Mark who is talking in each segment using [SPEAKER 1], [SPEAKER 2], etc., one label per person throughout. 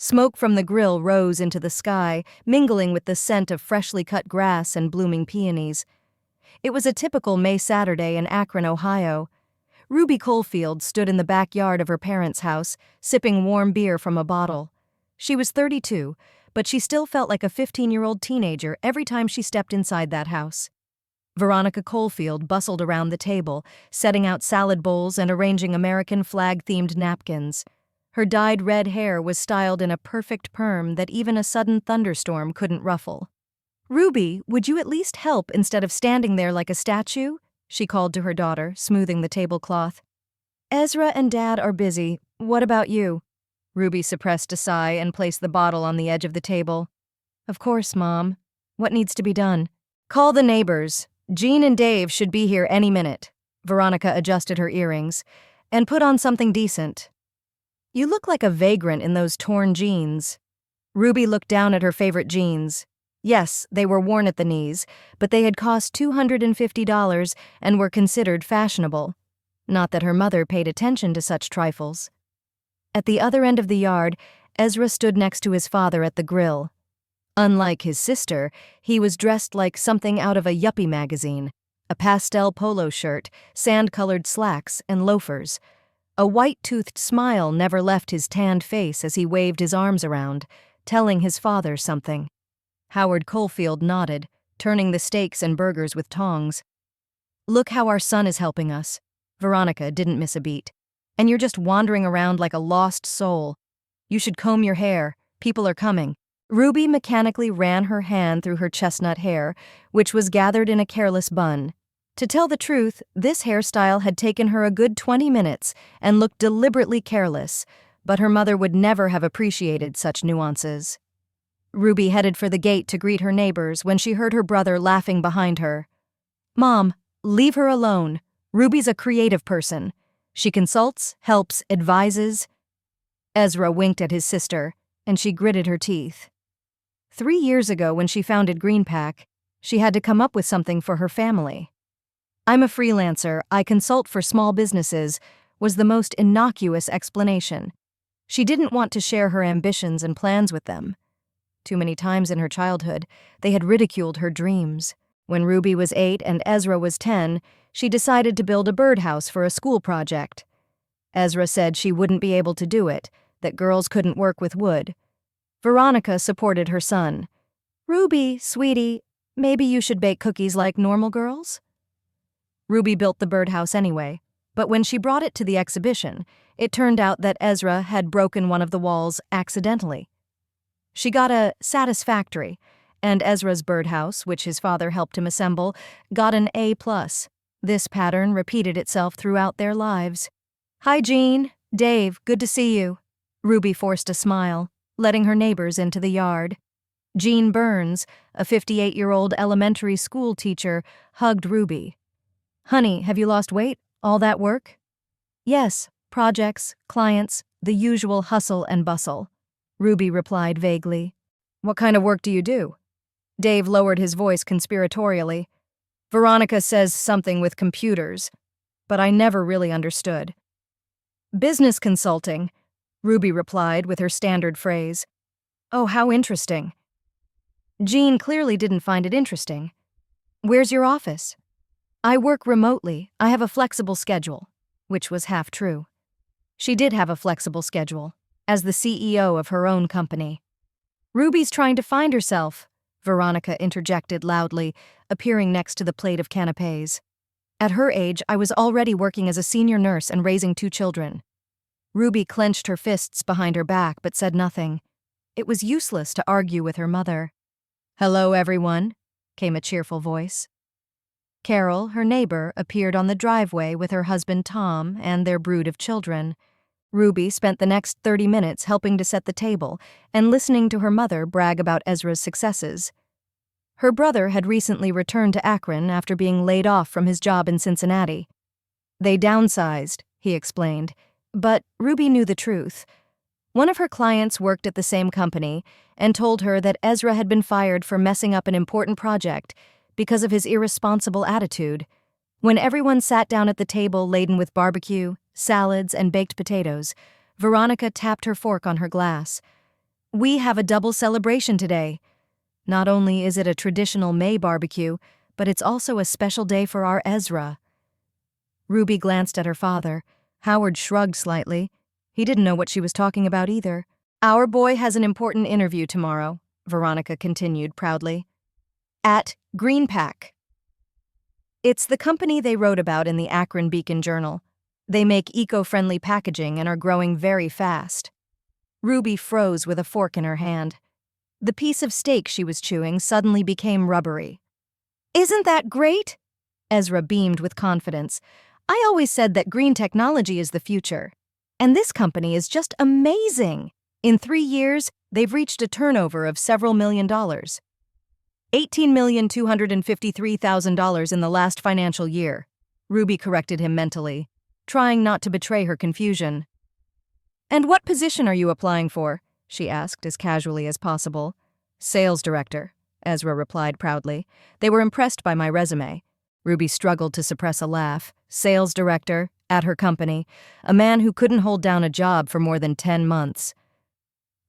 [SPEAKER 1] Smoke from the grill rose into the sky, mingling with the scent of freshly cut grass and blooming peonies. It was a typical May Saturday in Akron, Ohio. Ruby Caulfield stood in the backyard of her parents' house, sipping warm beer from a bottle. She was 32, but she still felt like a 15-year-old teenager every time she stepped inside that house. Veronica Caulfield bustled around the table, setting out salad bowls and arranging American flag-themed napkins. Her dyed red hair was styled in a perfect perm that even a sudden thunderstorm couldn't ruffle. "Ruby, would you at least help instead of standing there like a statue?" she called to her daughter, smoothing the tablecloth. "Ezra and Dad are busy. What about you?" Ruby suppressed a sigh and placed the bottle on the edge of the table. "Of course, Mom. What needs to be done?" "Call the neighbors. Jean and Dave should be here any minute." Veronica adjusted her earrings. "And put on something decent." "You look like a vagrant in those torn jeans." Ruby looked down at her favorite jeans. Yes, they were worn at the knees, but they had cost $250 and were considered fashionable. Not that her mother paid attention to such trifles. At the other end of the yard, Ezra stood next to his father at the grill. Unlike his sister, he was dressed like something out of a yuppie magazine: a pastel polo shirt, sand-colored slacks, and loafers. A white-toothed smile never left his tanned face as he waved his arms around, telling his father something. Howard Caulfield nodded, turning the steaks and burgers with tongs. "Look how our son is helping us." Veronica didn't miss a beat. "And you're just wandering around like a lost soul. You should comb your hair. People are coming." Ruby mechanically ran her hand through her chestnut hair, which was gathered in a careless bun. To tell the truth, this hairstyle had taken her a good 20 minutes and looked deliberately careless, but her mother would never have appreciated such nuances. Ruby headed for the gate to greet her neighbors when she heard her brother laughing behind her. "Mom, leave her alone. Ruby's a creative person. She consults, helps, advises." Ezra winked at his sister, and she gritted her teeth. 3 years ago, when she founded Greenpack, she had to come up with something for her family. "I'm a freelancer, I consult for small businesses," was the most innocuous explanation. She didn't want to share her ambitions and plans with them. Too many times in her childhood, they had ridiculed her dreams. When Ruby was 8 and Ezra was 10, she decided to build a birdhouse for a school project. Ezra said she wouldn't be able to do it, that girls couldn't work with wood. Veronica supported her son. "Ruby, sweetie, maybe you should bake cookies like normal girls?" Ruby built the birdhouse anyway, but when she brought it to the exhibition, it turned out that Ezra had broken one of the walls accidentally. She got a satisfactory, and Ezra's birdhouse, which his father helped him assemble, got an A+. This pattern repeated itself throughout their lives. "Hi, Jean. Dave, good to see you." Ruby forced a smile, letting her neighbors into the yard. Jean Burns, a 58-year-old elementary school teacher, hugged Ruby. "Honey, have you lost weight? All that work?" "Yes, projects, clients, the usual hustle and bustle," Ruby replied vaguely. "What kind of work do you do?" Dave lowered his voice conspiratorially. "Veronica says something with computers, but I never really understood." "Business consulting," Ruby replied with her standard phrase. "Oh, how interesting." Jean clearly didn't find it interesting. "Where's your office?" "I work remotely. I have a flexible schedule," which was half true. She did have a flexible schedule, as the CEO of her own company. "Ruby's trying to find herself," Veronica interjected loudly, appearing next to the plate of canapés. "At her age, I was already working as a senior nurse and raising 2 children." Ruby clenched her fists behind her back but said nothing. It was useless to argue with her mother. "Hello, everyone," came a cheerful voice. Carol, her neighbor, appeared on the driveway with her husband Tom and their brood of children. Ruby spent the next 30 minutes helping to set the table and listening to her mother brag about Ezra's successes. Her brother had recently returned to Akron after being laid off from his job in Cincinnati. "They downsized," he explained, but Ruby knew the truth. One of her clients worked at the same company and told her that Ezra had been fired for messing up an important project because of his irresponsible attitude. When everyone sat down at the table laden with barbecue, salads, and baked potatoes, Veronica tapped her fork on her glass. We have a double celebration today. Not only is it a traditional May barbecue, but it's also a special day for our Ezra. Ruby glanced at her father. Howard shrugged slightly. He didn't know what she was talking about either. Our boy has an important interview tomorrow, Veronica continued proudly. At Greenpack. It's the company they wrote about in the Akron Beacon Journal. They make eco-friendly packaging and are growing very fast. Ruby froze with a fork in her hand. The piece of steak she was chewing suddenly became rubbery. Isn't that great? Ezra beamed with confidence. I always said that green technology is the future. And this company is just amazing. In 3 years, they've reached a turnover of several $1,000,000. $18,253,000 in the last financial year. Ruby corrected him mentally, trying not to betray her confusion. And what position are you applying for? She asked as casually as possible. Sales director, Ezra replied proudly. They were impressed by my resume. Ruby struggled to suppress a laugh. Sales director, at her company, a man who couldn't hold down a job for more than 10 months.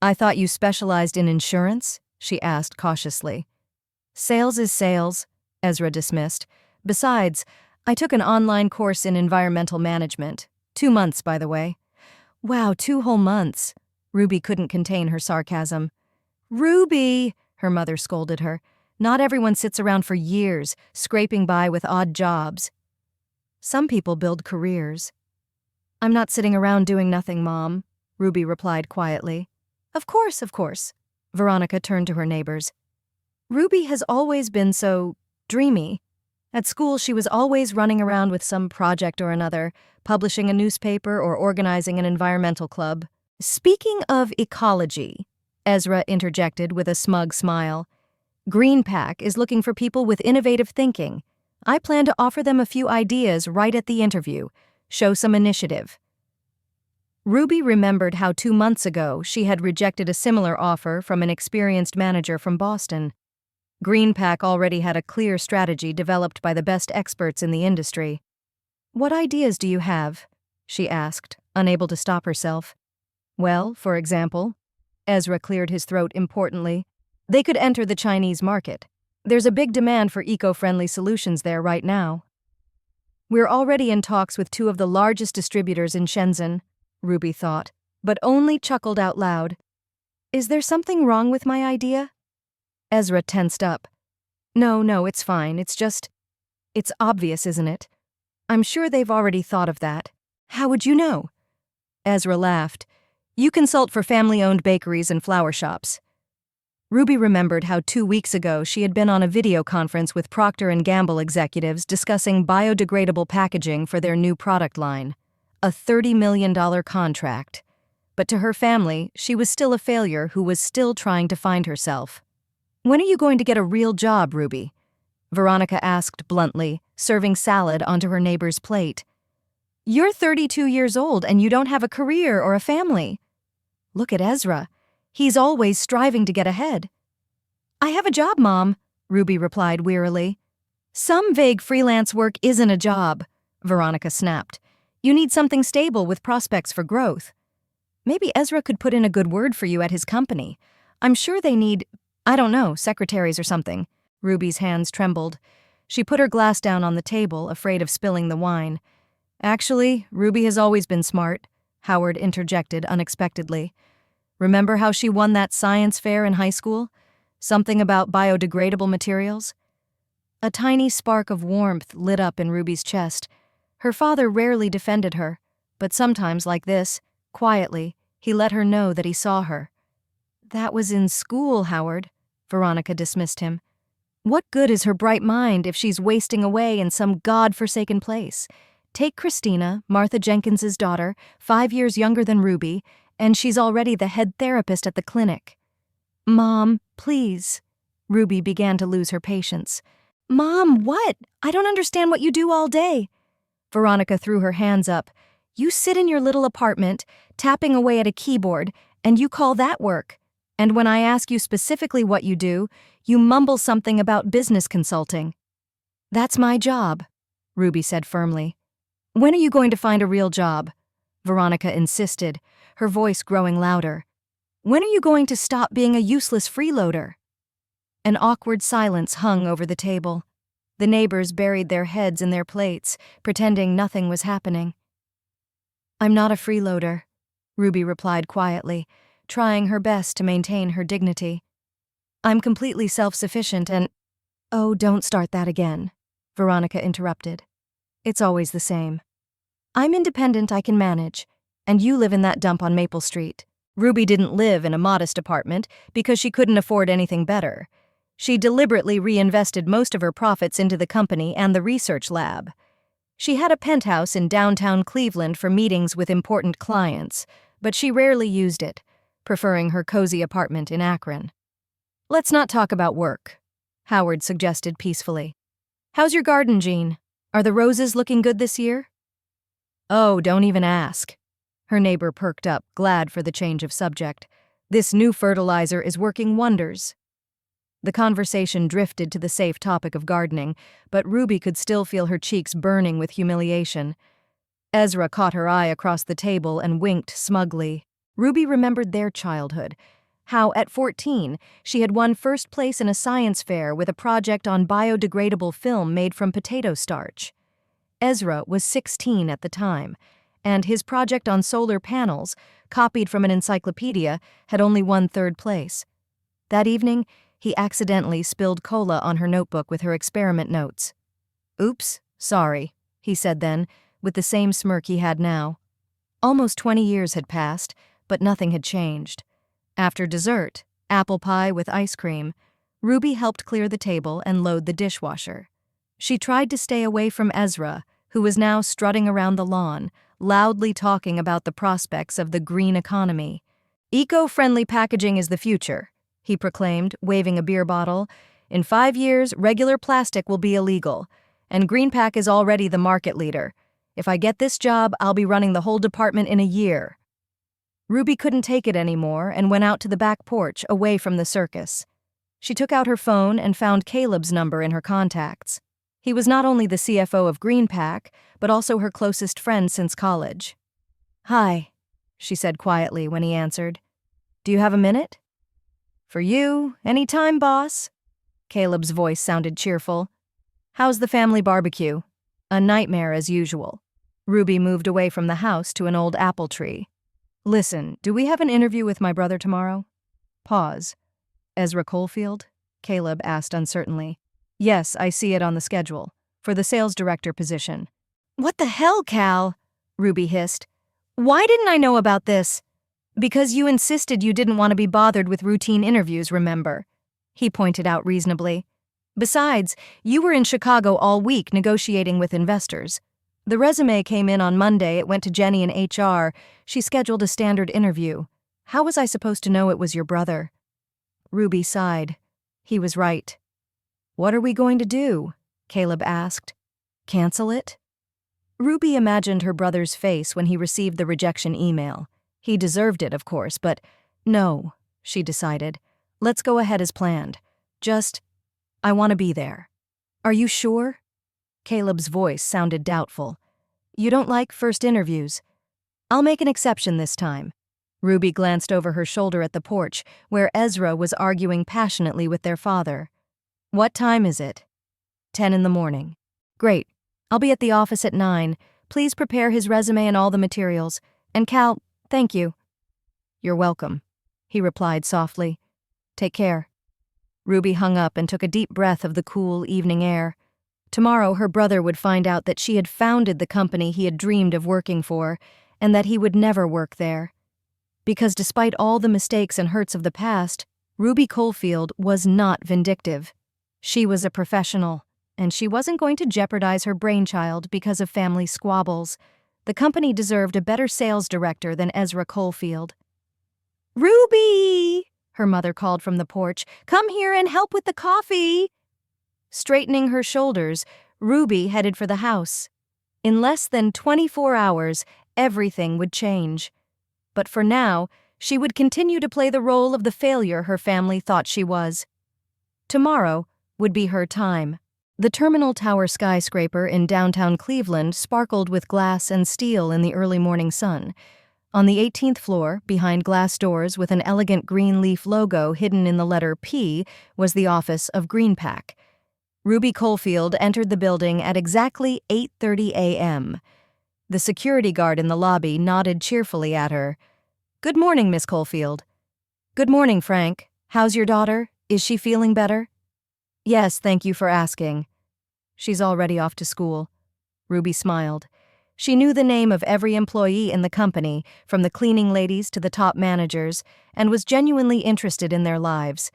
[SPEAKER 1] I thought you specialized in insurance? She asked cautiously. Sales is sales, Ezra dismissed. Besides, I took an online course in environmental management. 2 months, by the way. Wow, 2 whole months. Ruby couldn't contain her sarcasm. Ruby, her mother scolded her. Not everyone sits around for years, scraping by with odd jobs. Some people build careers. I'm not sitting around doing nothing, Mom, Ruby replied quietly. Of course, Veronica turned to her neighbors. Ruby has always been so dreamy. At school, she was always running around with some project or another, publishing a newspaper or organizing an environmental club. Speaking of ecology, Ezra interjected with a smug smile, Greenpack is looking for people with innovative thinking. I plan to offer them a few ideas right at the interview. Show some initiative. Ruby remembered how 2 months ago she had rejected a similar offer from an experienced manager from Boston. Greenpack already had a clear strategy developed by the best experts in the industry. What ideas do you have? She asked, unable to stop herself. Well, for example, Ezra cleared his throat importantly, they could enter the Chinese market. There's a big demand for eco-friendly solutions there right now. We're already in talks with 2 of the largest distributors in Shenzhen, Ruby thought, but only chuckled out loud. Is there something wrong with my idea? Ezra tensed up. No, it's fine. It's obvious, isn't it? I'm sure they've already thought of that. How would you know? Ezra laughed. You consult for family-owned bakeries and flower shops. Ruby remembered how 2 weeks ago she had been on a video conference with Procter & Gamble executives discussing biodegradable packaging for their new product line. A $30 million contract. But to her family, she was still a failure who was still trying to find herself. When are you going to get a real job, Ruby? Veronica asked bluntly, serving salad onto her neighbor's plate. You're 32 years old and you don't have a career or a family. Look at Ezra. He's always striving to get ahead. I have a job, Mom, Ruby replied wearily. Some vague freelance work isn't a job, Veronica snapped. You need something stable with prospects for growth. Maybe Ezra could put in a good word for you at his company. I'm sure they need, secretaries or something. Ruby's hands trembled. She put her glass down on the table, afraid of spilling the wine. Actually, Ruby has always been smart, Howard interjected unexpectedly. Remember how she won that science fair in high school? Something about biodegradable materials? A tiny spark of warmth lit up in Ruby's chest. Her father rarely defended her, but sometimes like this, quietly, he let her know that he saw her. That was in school, Howard, Veronica dismissed him. What good is her bright mind if she's wasting away in some God-forsaken place? Take Christina, Martha Jenkins's daughter, 5 years younger than Ruby, and she's already the head therapist at the clinic. Mom, please. Ruby began to lose her patience. Mom, what? I don't understand what you do all day. Veronica threw her hands up. You sit in your little apartment, tapping away at a keyboard, and you call that work. And when I ask you specifically what you do, you mumble something about business consulting. That's my job, Ruby said firmly. When are you going to find a real job? Veronica insisted, her voice growing louder. When are you going to stop being a useless freeloader? An awkward silence hung over the table. The neighbors buried their heads in their plates, pretending nothing was happening. I'm not a freeloader, Ruby replied quietly, trying her best to maintain her dignity. I'm completely self-sufficient and— Oh, don't start that again, Veronica interrupted. It's always the same. I'm independent, I can manage, and you live in that dump on Maple Street. Ruby didn't live in a modest apartment because she couldn't afford anything better. She deliberately reinvested most of her profits into the company and the research lab. She had a penthouse in downtown Cleveland for meetings with important clients, but she rarely used it, preferring her cozy apartment in Akron. Let's not talk about work, Howard suggested peacefully. How's your garden, Jean? Are the roses looking good this year? Oh, don't even ask. Her neighbor perked up, glad for the change of subject. This new fertilizer is working wonders. The conversation drifted to the safe topic of gardening, but Ruby could still feel her cheeks burning with humiliation. Ezra caught her eye across the table and winked smugly. Ruby remembered their childhood, how at 14 she had won first place in a science fair with a project on biodegradable film made from potato starch. Ezra was 16 at the time, and his project on solar panels, copied from an encyclopedia, had only won third place. That evening, he accidentally spilled cola on her notebook with her experiment notes. Oops, sorry, he said then, with the same smirk he had now. Almost 20 years had passed, but nothing had changed. After dessert, apple pie with ice cream, Ruby helped clear the table and load the dishwasher. She tried to stay away from Ezra, who was now strutting around the lawn, loudly talking about the prospects of the green economy. Eco-friendly packaging is the future, he proclaimed, waving a beer bottle. In 5 years, regular plastic will be illegal, and GreenPack is already the market leader. If I get this job, I'll be running the whole department in a year. Ruby couldn't take it anymore and went out to the back porch, away from the circus. She took out her phone and found Caleb's number in her contacts. He was not only the CFO of GreenPack, but also her closest friend since college. Hi, she said quietly when he answered. Do you have a minute? For you, any time, boss. Caleb's voice sounded cheerful. How's the family barbecue? A nightmare as usual. Ruby moved away from the house to an old apple tree. Listen, do we have an interview with my brother tomorrow? Pause. Ezra Coalfield? Caleb asked uncertainly. Yes, I see it on the schedule. For the sales director position. What the hell, Cal? Ruby hissed. Why didn't I know about this? Because you insisted you didn't want to be bothered with routine interviews, remember? He pointed out reasonably. Besides, you were in Chicago all week negotiating with investors. The resume came in on Monday, it went to Jenny in HR. She scheduled a standard interview. How was I supposed to know it was your brother? Ruby sighed. He was right. What are we going to do? Caleb asked. Cancel it? Ruby imagined her brother's face when he received the rejection email. He deserved it, of course, but no, she decided. Let's go ahead as planned. I want to be there. Are you sure? Caleb's voice sounded doubtful. You don't like first interviews? I'll make an exception this time. Ruby glanced over her shoulder at the porch, where Ezra was arguing passionately with their father. What time is it? 10 in the morning. Great. I'll be at the office at 9. Please prepare his resume and all the materials. And Cal, thank you. You're welcome, he replied softly. Take care. Ruby hung up and took a deep breath of the cool evening air. Tomorrow her brother would find out that she had founded the company he had dreamed of working for, and that he would never work there. Because despite all the mistakes and hurts of the past, Ruby Coalfield was not vindictive. She was a professional, and she wasn't going to jeopardize her brainchild because of family squabbles. The company deserved a better sales director than Ezra Coalfield. Ruby! Her mother called from the porch. Come here and help with the coffee! Straightening her shoulders, Ruby headed for the house. In less than 24 hours, everything would change. But for now, she would continue to play the role of the failure her family thought she was. Tomorrow would be her time. The Terminal Tower skyscraper in downtown Cleveland sparkled with glass and steel in the early morning sun. On the 18th floor, behind glass doors with an elegant green leaf logo hidden in the letter P, was the office of Greenpack. Ruby Coalfield entered the building at exactly 8:30 a.m. The security guard in the lobby nodded cheerfully at her. "Good morning, Miss Coalfield." "Good morning, Frank. How's your daughter? Is she feeling better?" "Yes, thank you for asking." "She's already off to school." Ruby smiled. She knew the name of every employee in the company, from the cleaning ladies to the top managers, and was genuinely interested in their lives.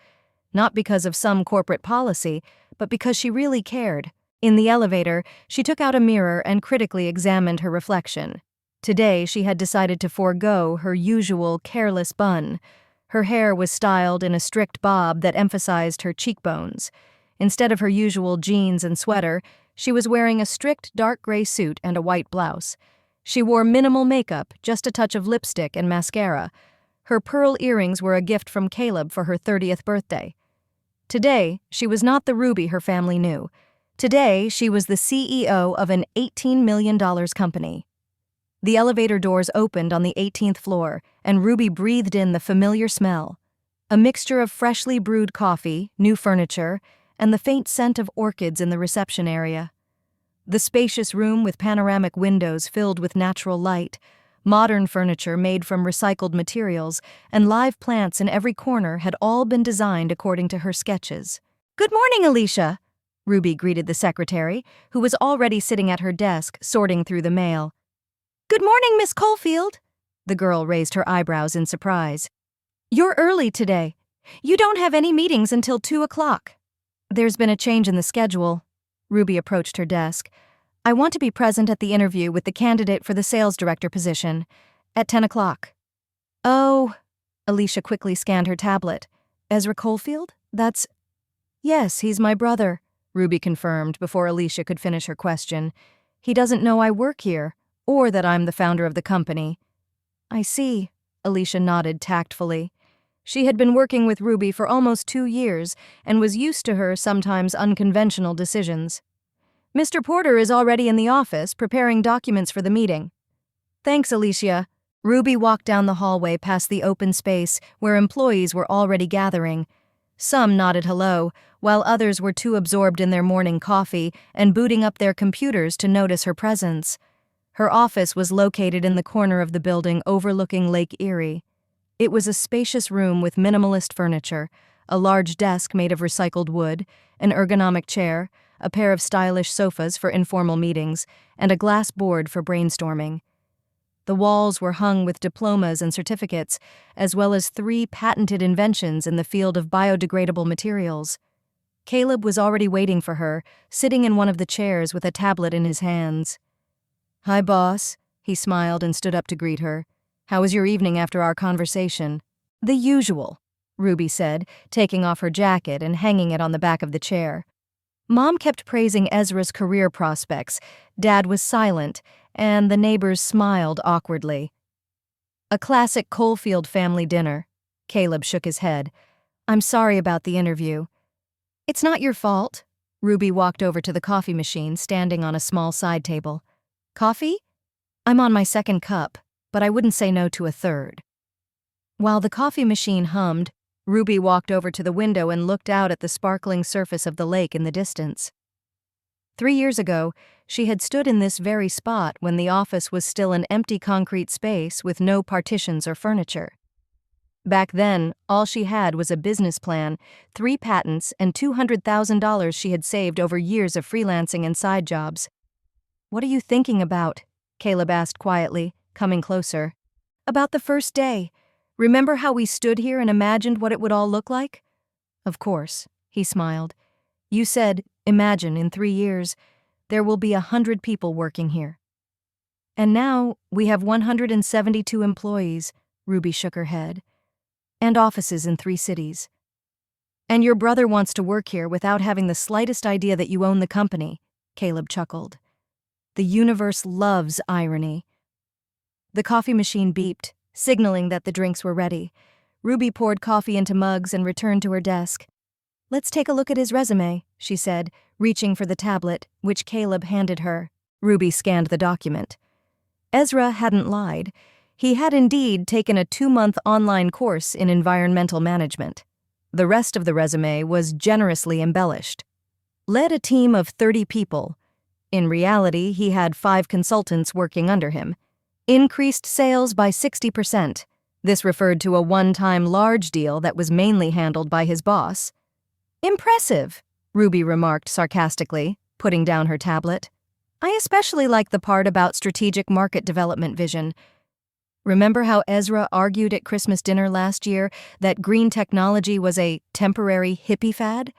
[SPEAKER 1] Not because of some corporate policy, but because she really cared. In the elevator, she took out a mirror and critically examined her reflection. Today, she had decided to forego her usual careless bun. Her hair was styled in a strict bob that emphasized her cheekbones. Instead of her usual jeans and sweater, she was wearing a strict dark gray suit and a white blouse. She wore minimal makeup, just a touch of lipstick and mascara. Her pearl earrings were a gift from Caleb for her 30th birthday. Today, she was not the Ruby her family knew. Today, she was the CEO of an $18 million company. The elevator doors opened on the 18th floor, and Ruby breathed in the familiar smell. A mixture of freshly brewed coffee, new furniture, and the faint scent of orchids in the reception area. The spacious room with panoramic windows filled with natural light, modern furniture made from recycled materials, and live plants in every corner had all been designed according to her sketches. "Good morning, Elisha," Ruby greeted the secretary, who was already sitting at her desk sorting through the mail. "Good morning, Miss Coalfield." The girl raised her eyebrows in surprise. "You're early today. You don't have any meetings until 2 o'clock. "There's been a change in the schedule." Ruby approached her desk. "I want to be present at the interview with the candidate for the sales director position at 10 o'clock. "Oh," Elisha quickly scanned her tablet. "Ezra Coalfield? That's—" "Yes, he's my brother," Ruby confirmed before Elisha could finish her question. "He doesn't know I work here, or that I'm the founder of the company." "I see," Elisha nodded tactfully. She had been working with Ruby for almost 2 years and was used to her sometimes unconventional decisions. "Mr. Porter is already in the office preparing documents for the meeting." "Thanks, Elisha." Ruby walked down the hallway past the open space where employees were already gathering. Some nodded hello, while others were too absorbed in their morning coffee and booting up their computers to notice her presence. Her office was located in the corner of the building overlooking Lake Erie. It was a spacious room with minimalist furniture, a large desk made of recycled wood, an ergonomic chair, a pair of stylish sofas for informal meetings, and a glass board for brainstorming. The walls were hung with diplomas and certificates, as well as 3 patented inventions in the field of biodegradable materials. Caleb was already waiting for her, sitting in one of the chairs with a tablet in his hands. "Hi, boss," he smiled and stood up to greet her. "How was your evening after our conversation?" "The usual," Ruby said, taking off her jacket and hanging it on the back of the chair. Mom kept praising Ezra's career prospects, Dad was silent, and the neighbors smiled awkwardly. "A classic Coalfield family dinner." Caleb shook his head. "I'm sorry about the interview." "It's not your fault." Ruby walked over to the coffee machine standing on a small side table. "Coffee?" "I'm on my 2nd cup, but I wouldn't say no to a 3rd. While the coffee machine hummed, Ruby walked over to the window and looked out at the sparkling surface of the lake in the distance. 3 years ago, she had stood in this very spot when the office was still an empty concrete space with no partitions or furniture. Back then, all she had was a business plan, 3 patents, and $200,000 she had saved over years of freelancing and side jobs. "What are you thinking about?" Caleb asked quietly, coming closer. "About the first day. Remember how we stood here and imagined what it would all look like?" "Of course," he smiled. "You said, imagine in 3 years, there will be 100 people working here." "And now we have 172 employees," Ruby shook her head, "and offices in 3 cities. And your brother wants to work here without having the slightest idea that you own the company," Caleb chuckled. "The universe loves irony." The coffee machine beeped, signaling that the drinks were ready. Ruby poured coffee into mugs and returned to her desk. "Let's take a look at his resume," she said, reaching for the tablet, which Caleb handed her. Ruby scanned the document. Ezra hadn't lied. He had indeed taken a 2-month online course in environmental management. The rest of the resume was generously embellished. Led a team of 30 people. In reality, he had 5 consultants working under him. Increased sales by 60%. This referred to a one-time large deal that was mainly handled by his boss. Impressive, Ruby remarked sarcastically, putting down her tablet. I especially like the part about strategic market development vision. Remember how Ezra argued at Christmas dinner last year that green technology was a temporary hippie fad?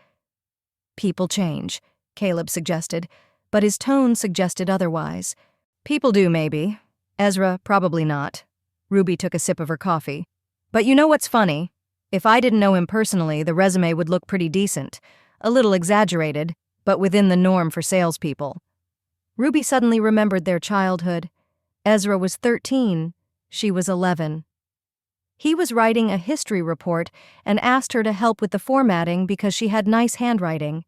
[SPEAKER 1] People change, Caleb suggested, but his tone suggested otherwise. People do, maybe. Ezra, probably not. Ruby took a sip of her coffee. But you know what's funny? If I didn't know him personally, the resume would look pretty decent. A little exaggerated, but within the norm for salespeople. Ruby suddenly remembered their childhood. Ezra was 13. She was 11. He was writing a history report and asked her to help with the formatting because she had nice handwriting.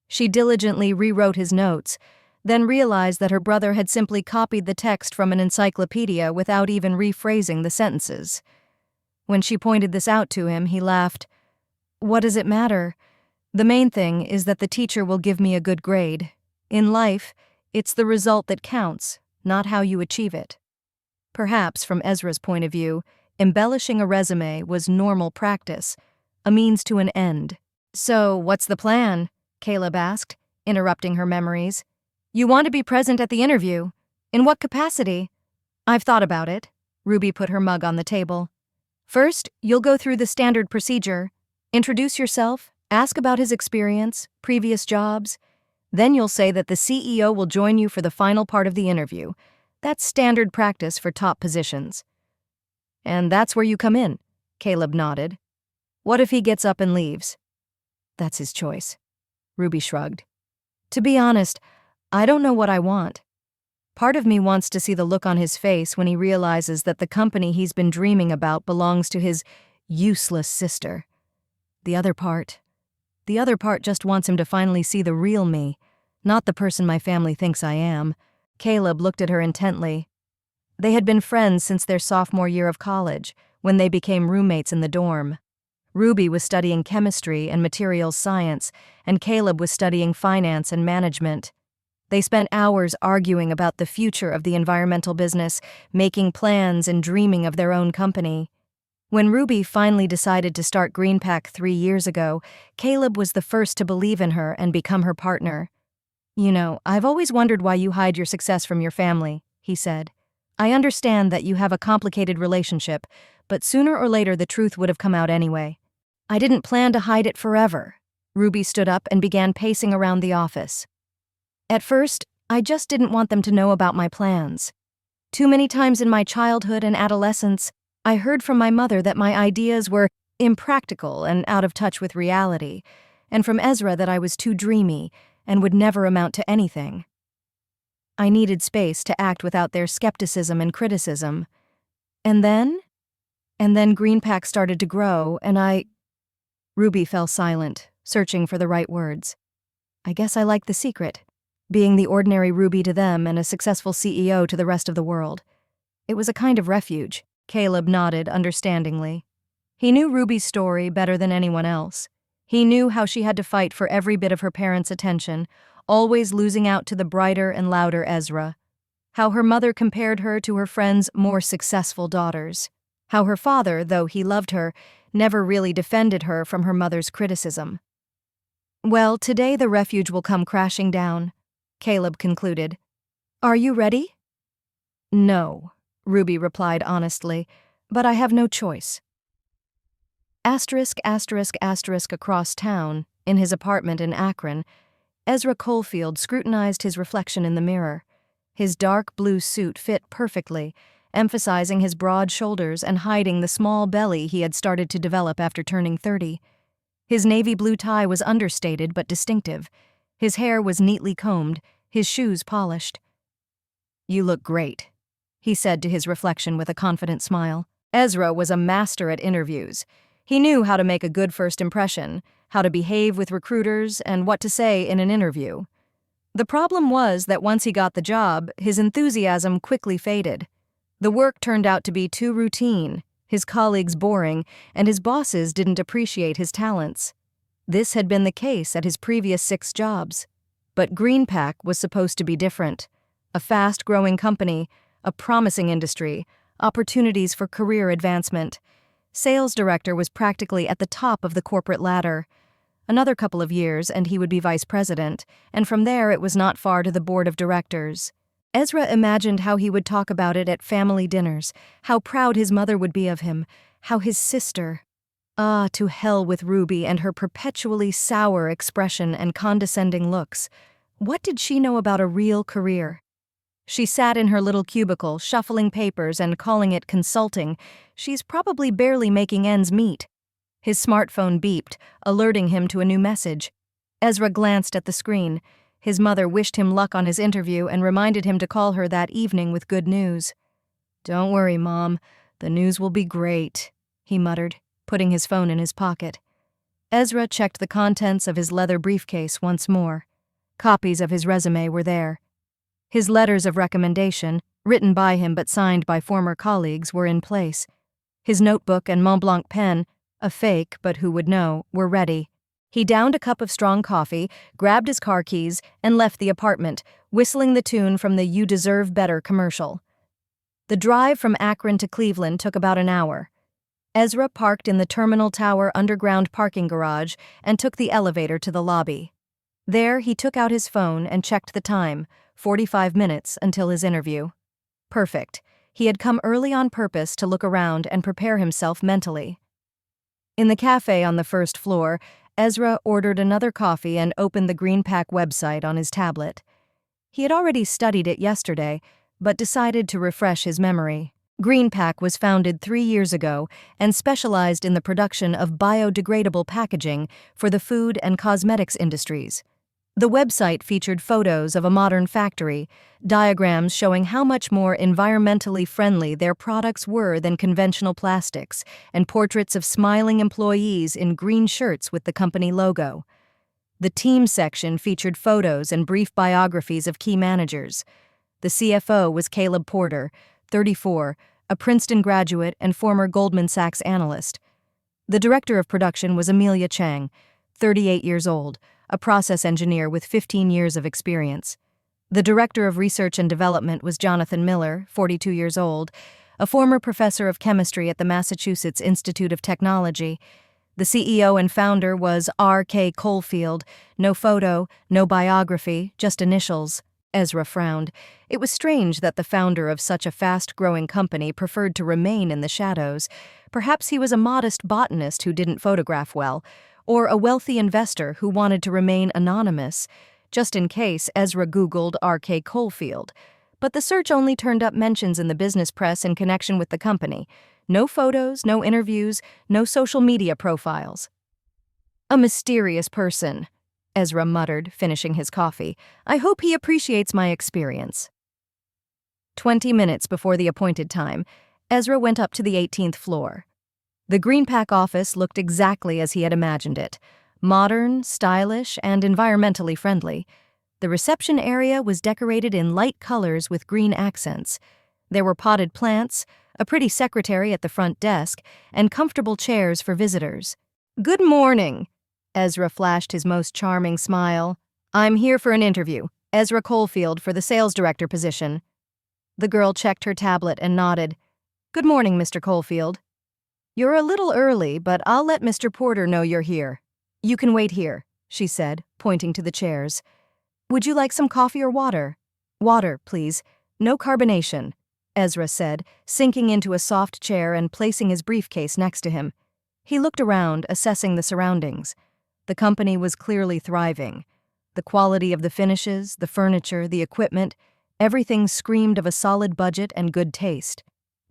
[SPEAKER 1] She diligently rewrote his notes, then realized that her brother had simply copied the text from an encyclopedia without even rephrasing the sentences. When she pointed this out to him, he laughed. What does it matter? The main thing is that the teacher will give me a good grade. In life, it's the result that counts, not how you achieve it. Perhaps, from Ezra's point of view, embellishing a resume was normal practice, a means to an end. So, what's the plan? Caleb asked, interrupting her memories. You want to be present at the interview. In what capacity? I've thought about it. Ruby put her mug on the table. First, you'll go through the standard procedure. Introduce yourself, ask about his experience, previous jobs. Then you'll say that the CEO will join you for the final part of the interview. That's standard practice for top positions. And that's where you come in, Caleb nodded. What if he gets up and leaves? That's his choice. Ruby shrugged. To be honest, I don't know what I want. Part of me wants to see the look on his face when he realizes that the company he's been dreaming about belongs to his useless sister. The other part just wants him to finally see the real me, not the person my family thinks I am. Caleb looked at her intently. They had been friends since their sophomore year of college, when they became roommates in the dorm. Ruby was studying chemistry and materials science, and Caleb was studying finance and management. They spent hours arguing about the future of the environmental business, making plans and dreaming of their own company. When Ruby finally decided to start GreenPack 3 years ago, Caleb was the first to believe in her and become her partner. You know, I've always wondered why you hide your success from your family, he said. I understand that you have a complicated relationship, but sooner or later the truth would have come out anyway. I didn't plan to hide it forever. Ruby stood up and began pacing around the office. At first, I just didn't want them to know about my plans. Too many times in my childhood and adolescence, I heard from my mother that my ideas were impractical and out of touch with reality, and from Ezra that I was too dreamy and would never amount to anything. I needed space to act without their skepticism and criticism. And then GreenPack started to grow, and Ruby fell silent, searching for the right words. I guess I liked the secret, being the ordinary Ruby to them and a successful CEO to the rest of the world. It was a kind of refuge. Caleb nodded understandingly. He knew Ruby's story better than anyone else. He knew how she had to fight for every bit of her parents' attention, always losing out to the brighter and louder Ezra. How her mother compared her to her friends' more successful daughters. How her father, though he loved her, never really defended her from her mother's criticism. Well, today the refuge will come crashing down, Caleb concluded. Are you ready? No, Ruby replied honestly, but I have no choice. **** across town, in his apartment in Akron, Ezra Coalfield scrutinized his reflection in the mirror. His dark blue suit fit perfectly, emphasizing his broad shoulders and hiding the small belly he had started to develop after turning 30. His navy blue tie was understated but distinctive. His hair was neatly combed, his shoes polished. You look great, he said to his reflection with a confident smile. Ezra was a master at interviews. He knew how to make a good first impression, how to behave with recruiters, and what to say in an interview. The problem was that once he got the job, his enthusiasm quickly faded. The work turned out to be too routine, his colleagues boring, and his bosses didn't appreciate his talents. This had been the case at his previous 6 jobs. But Greenpack was supposed to be different. A fast-growing company, a promising industry, opportunities for career advancement. Sales director was practically at the top of the corporate ladder. Another couple of years and he would be vice president, and from there it was not far to the board of directors. Ezra imagined how he would talk about it at family dinners, how proud his mother would be of him, how his sister. Ah, to hell with Ruby and her perpetually sour expression and condescending looks. What did she know about a real career? She sat in her little cubicle, shuffling papers and calling it consulting. She's probably barely making ends meet. His smartphone beeped, alerting him to a new message. Ezra glanced at the screen. His mother wished him luck on his interview and reminded him to call her that evening with good news. "Don't worry, Mom. The news will be great," he muttered, putting his phone in his pocket. Ezra checked the contents of his leather briefcase once more. Copies of his resume were there. His letters of recommendation, written by him but signed by former colleagues, were in place. His notebook and Montblanc pen, a fake but who would know, were ready. He downed a cup of strong coffee, grabbed his car keys, and left the apartment, whistling the tune from the "You Deserve Better" commercial. The drive from Akron to Cleveland took about an hour. Ezra parked in the Terminal Tower underground parking garage and took the elevator to the lobby. There, he took out his phone and checked the time, 45 minutes until his interview. Perfect. He had come early on purpose to look around and prepare himself mentally. In the cafe on the first floor, Ezra ordered another coffee and opened the Greenpack website on his tablet. He had already studied it yesterday, but decided to refresh his memory. Greenpack was founded 3 years ago and specialized in the production of biodegradable packaging for the food and cosmetics industries. The website featured photos of a modern factory, diagrams showing how much more environmentally friendly their products were than conventional plastics, and portraits of smiling employees in green shirts with the company logo. The team section featured photos and brief biographies of key managers. The CFO was Caleb Porter, 34, a Princeton graduate and former Goldman Sachs analyst. The director of production was Amelia Chang, 38 years old, a process engineer with 15 years of experience. The director of research and development was Jonathan Miller, 42 years old, a former professor of chemistry at the Massachusetts Institute of Technology. The CEO and founder was R.K. Coalfield. No photo, no biography, just initials. Ezra frowned. It was strange that the founder of such a fast-growing company preferred to remain in the shadows. Perhaps he was a modest botanist who didn't photograph well, or a wealthy investor who wanted to remain anonymous. Just in case, Ezra Googled R.K. Coalfield. But the search only turned up mentions in the business press in connection with the company. No photos, no interviews, no social media profiles. "A mysterious person," Ezra muttered, finishing his coffee. "I hope he appreciates my experience." 20 minutes before the appointed time, Ezra went up to the 18th floor. The Greenpack office looked exactly as he had imagined it, modern, stylish, and environmentally friendly. The reception area was decorated in light colors with green accents. There were potted plants, a pretty secretary at the front desk, and comfortable chairs for visitors. "Good morning," Ezra flashed his most charming smile. "I'm here for an interview. Ezra Coalfield for the sales director position." The girl checked her tablet and nodded. "Good morning, Mr. Coalfield. You're a little early, but I'll let Mr. Porter know you're here. You can wait here," she said, pointing to the chairs. "Would you like some coffee or water?" "Water, please. No carbonation," Ezra said, sinking into a soft chair and placing his briefcase next to him. He looked around, assessing the surroundings. The company was clearly thriving. The quality of the finishes, the furniture, the equipment, everything screamed of a solid budget and good taste.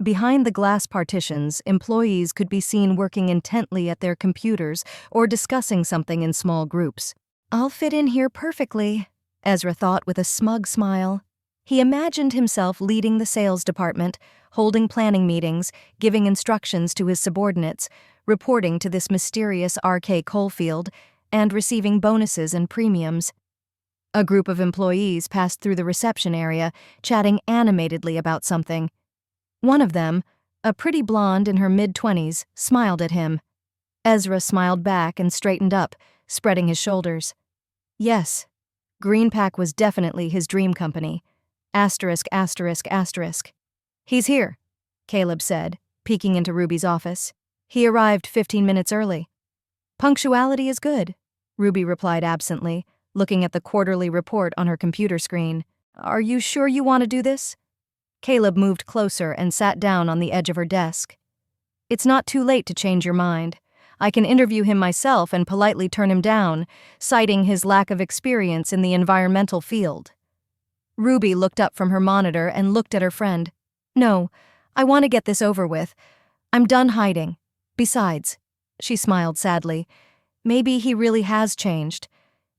[SPEAKER 1] Behind the glass partitions, employees could be seen working intently at their computers or discussing something in small groups. "I'll fit in here perfectly," Ezra thought with a smug smile. He imagined himself leading the sales department, holding planning meetings, giving instructions to his subordinates, reporting to this mysterious R.K. Coalfield, and receiving bonuses and premiums. A group of employees passed through the reception area, chatting animatedly about something. One of them, a pretty blonde in her mid-20s, smiled at him. Ezra smiled back and straightened up, spreading his shoulders. Yes, Greenpack was definitely his dream company. Asterisk, asterisk, asterisk. He's here, Caleb said, peeking into Ruby's office. He arrived 15 minutes early. Punctuality is good, Ruby replied absently, looking at the quarterly report on her computer screen. Are you sure you want to do this? Caleb moved closer and sat down on the edge of her desk. It's not too late to change your mind. I can interview him myself and politely turn him down, citing his lack of experience in the environmental field. Ruby looked up from her monitor and looked at her friend. No, I want to get this over with. I'm done hiding. Besides, she smiled sadly, maybe he really has changed.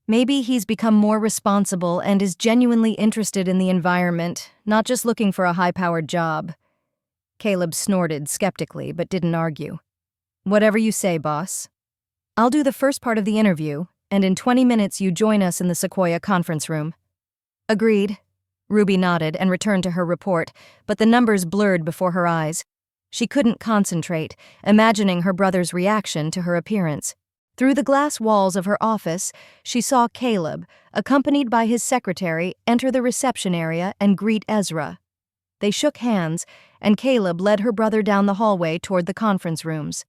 [SPEAKER 1] Maybe he's become more responsible and is genuinely interested in the environment, not just looking for a high-powered job. Caleb snorted skeptically but didn't argue. Whatever you say, boss. I'll do the first part of the interview, and in 20 minutes you join us in the Sequoia conference room. Agreed. Ruby nodded and returned to her report, but the numbers blurred before her eyes. She couldn't concentrate, imagining her brother's reaction to her appearance. Through the glass walls of her office, she saw Caleb, accompanied by his secretary, enter the reception area and greet Ezra. They shook hands, and Caleb led her brother down the hallway toward the conference rooms.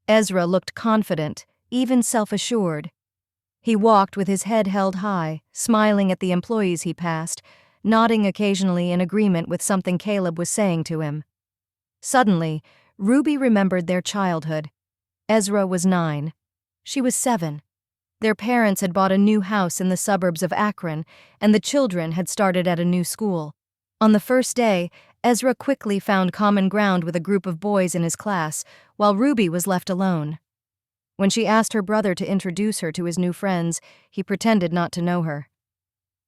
[SPEAKER 1] Ezra looked confident, even self-assured. He walked with his head held high, smiling at the employees he passed, nodding occasionally in agreement with something Caleb was saying to him. Suddenly, Ruby remembered their childhood. Ezra was 9. She was 7. Their parents had bought a new house in the suburbs of Akron, and the children had started at a new school. On the first day, Ezra quickly found common ground with a group of boys in his class, while Ruby was left alone. When she asked her brother to introduce her to his new friends, he pretended not to know her.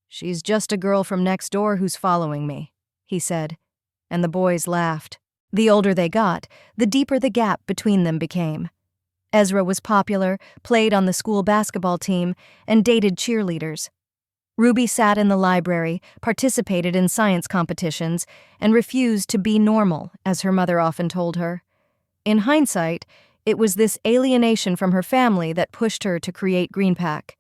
[SPEAKER 1] She's just a girl from next door who's following me, he said, and the boys laughed. The older they got, the deeper the gap between them became. Ezra was popular, played on the school basketball team, and dated cheerleaders. Ruby sat in the library, participated in science competitions, and refused to be normal, as her mother often told her. In hindsight, it was this alienation from her family that pushed her to create Greenpack.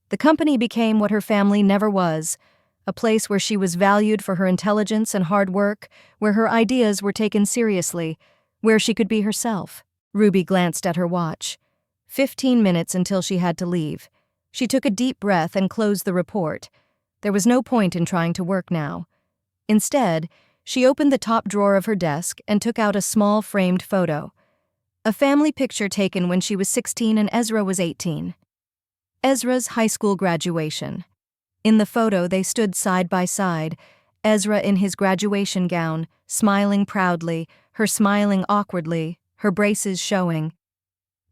[SPEAKER 1] The company became what her family never was, a place where she was valued for her intelligence and hard work, where her ideas were taken seriously, where she could be herself. Ruby glanced at her watch. 15 minutes until she had to leave. She took a deep breath and closed the report. There was no point in trying to work now. Instead, she opened the top drawer of her desk and took out a small framed photo. A family picture taken when she was 16 and Ezra was 18. Ezra's high school graduation. In the photo, they stood side by side, Ezra in his graduation gown, smiling proudly, her smiling awkwardly, her braces showing.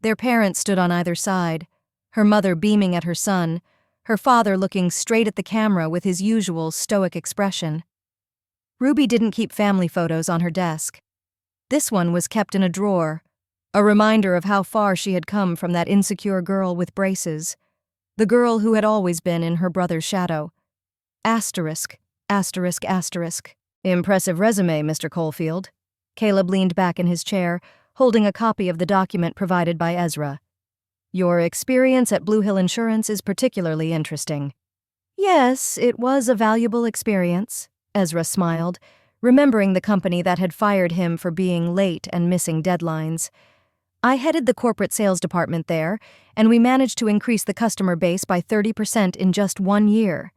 [SPEAKER 1] Their parents stood on either side, her mother beaming at her son, her father looking straight at the camera with his usual stoic expression. Ruby didn't keep family photos on her desk. This one was kept in a drawer, a reminder of how far she had come from that insecure girl with braces, the girl who had always been in her brother's shadow. Asterisk, asterisk, asterisk. Impressive resume, Mr. Caulfield. Caleb leaned back in his chair, holding a copy of the document provided by Ezra. Your experience at Blue Hill Insurance is particularly interesting. Yes, it was a valuable experience, Ezra smiled, remembering the company that had fired him for being late and missing deadlines. I headed the corporate sales department there, and we managed to increase the customer base by 30% in just 1 year.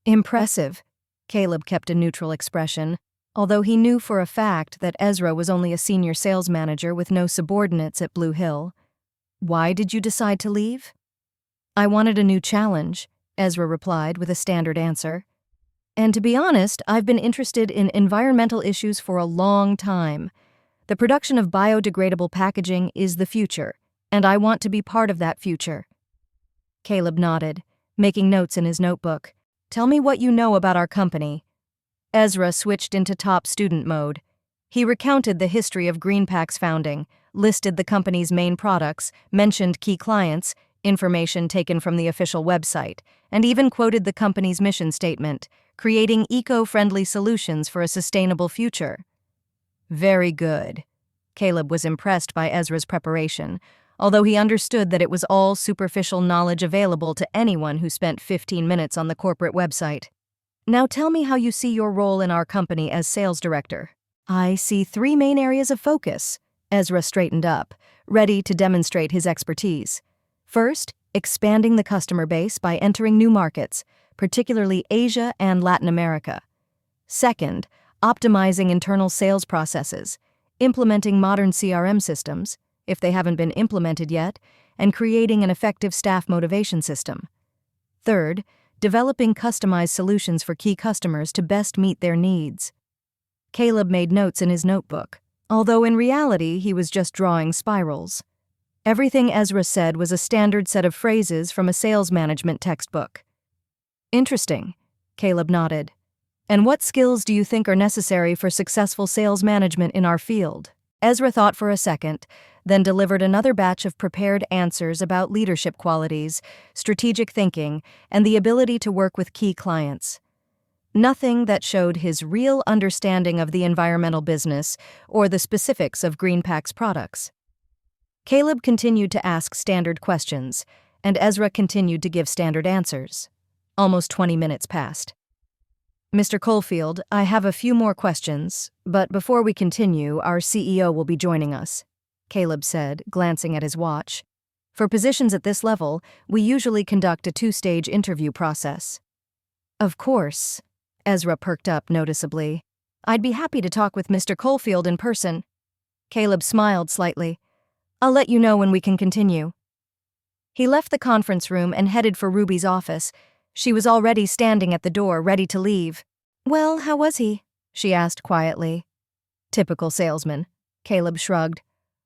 [SPEAKER 1] Impressive. Caleb kept a neutral expression, although he knew for a fact that Ezra was only a senior sales manager with no subordinates at Blue Hill. Why did you decide to leave? I wanted a new challenge, Ezra replied with a standard answer. And to be honest, I've been interested in environmental issues for a long time. The production of biodegradable packaging is the future, and I want to be part of that future. Caleb nodded, making notes in his notebook. Tell me what you know about our company. Ezra switched into top student mode. He recounted the history of Greenpack's founding, listed the company's main products, mentioned key clients, information taken from the official website, and even quoted the company's mission statement, creating eco-friendly solutions for a sustainable future. Very good. Caleb was impressed by Ezra's preparation, although he understood that it was all superficial knowledge available to anyone who spent 15 minutes on the corporate website. Now tell me how you see your role in our company as sales director. I see 3 main areas of focus. Ezra straightened up, ready to demonstrate his expertise. First, expanding the customer base by entering new markets, particularly Asia and Latin America. Second, optimizing internal sales processes, implementing modern CRM systems, if they haven't been implemented yet, and creating an effective staff motivation system. Third, developing customized solutions for key customers to best meet their needs. Caleb made notes in his notebook, although in reality he was just drawing spirals. Everything Ezra said was a standard set of phrases from a sales management textbook. Interesting, Caleb nodded. And what skills do you think are necessary for successful sales management in our field? Ezra thought for a second, then delivered another batch of prepared answers about leadership qualities, strategic thinking, and the ability to work with key clients. Nothing that showed his real understanding of the environmental business or the specifics of GreenPak's products. Caleb continued to ask standard questions, and Ezra continued to give standard answers. Almost 20 minutes passed. Mr. Caulfield, I have a few more questions, but before we continue, our CEO will be joining us, Caleb said, glancing at his watch. For positions at this level, we usually conduct a 2-stage interview process. Of course, Ezra perked up noticeably. I'd be happy to talk with Mr. Caulfield in person. Caleb smiled slightly. I'll let you know when we can continue. He left the conference room and headed for Ruby's office. She was already standing at the door, ready to leave. Well, how was he? She asked quietly. Typical salesman. Caleb shrugged.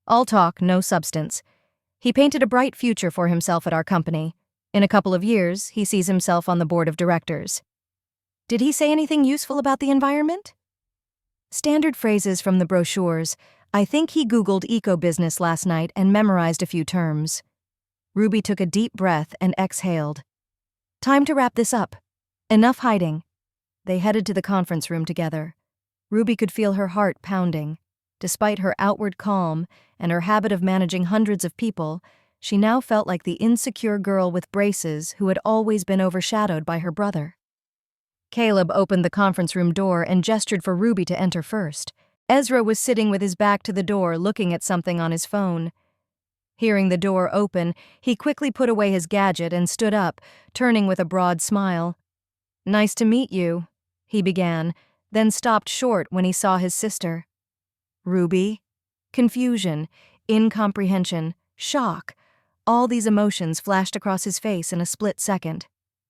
[SPEAKER 1] All talk, no substance. He painted a bright future for himself at our company. In a couple of years, he sees himself on the board of directors. Did he say anything useful about the environment? Standard phrases from the brochures. I think he Googled eco-business last night and memorized a few terms. Ruby took a deep breath and exhaled. Time to wrap this up. Enough hiding. They headed to the conference room together. Ruby could feel her heart pounding. Despite her outward calm and her habit of managing hundreds of people, she now felt like the insecure girl with braces who had always been overshadowed by her brother. Caleb opened the conference room door and gestured for Ruby to enter first. Ezra was sitting with his back to the door looking at something on his phone. Hearing the door open, he quickly put away his gadget and stood up, turning with a broad smile. Nice to meet you, he began, then stopped short when he saw his sister. Ruby? Confusion, incomprehension, shock. All these emotions flashed across his face in a split second.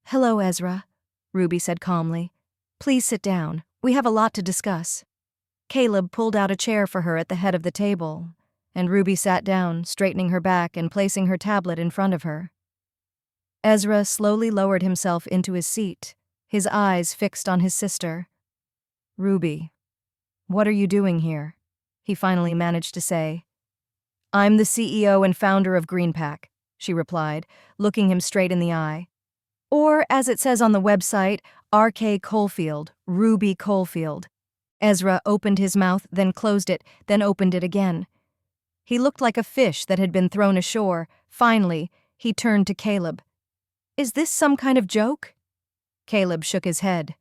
[SPEAKER 1] Hello, Ezra, Ruby said calmly. Please sit down. We have a lot to discuss. Caleb pulled out a chair for her at the head of the table, and Ruby sat down, straightening her back and placing her tablet in front of her. Ezra slowly lowered himself into his seat, his eyes fixed on his sister. Ruby, what are you doing here? He finally managed to say. I'm the CEO and founder of GreenPak, she replied, looking him straight in the eye. Or, as it says on the website, R.K. Caulfield, Ruby Caulfield. Ezra opened his mouth, then closed it, then opened it again. He looked like a fish that had been thrown ashore. Finally, he turned to Caleb. Is this some kind of joke? Caleb shook his head.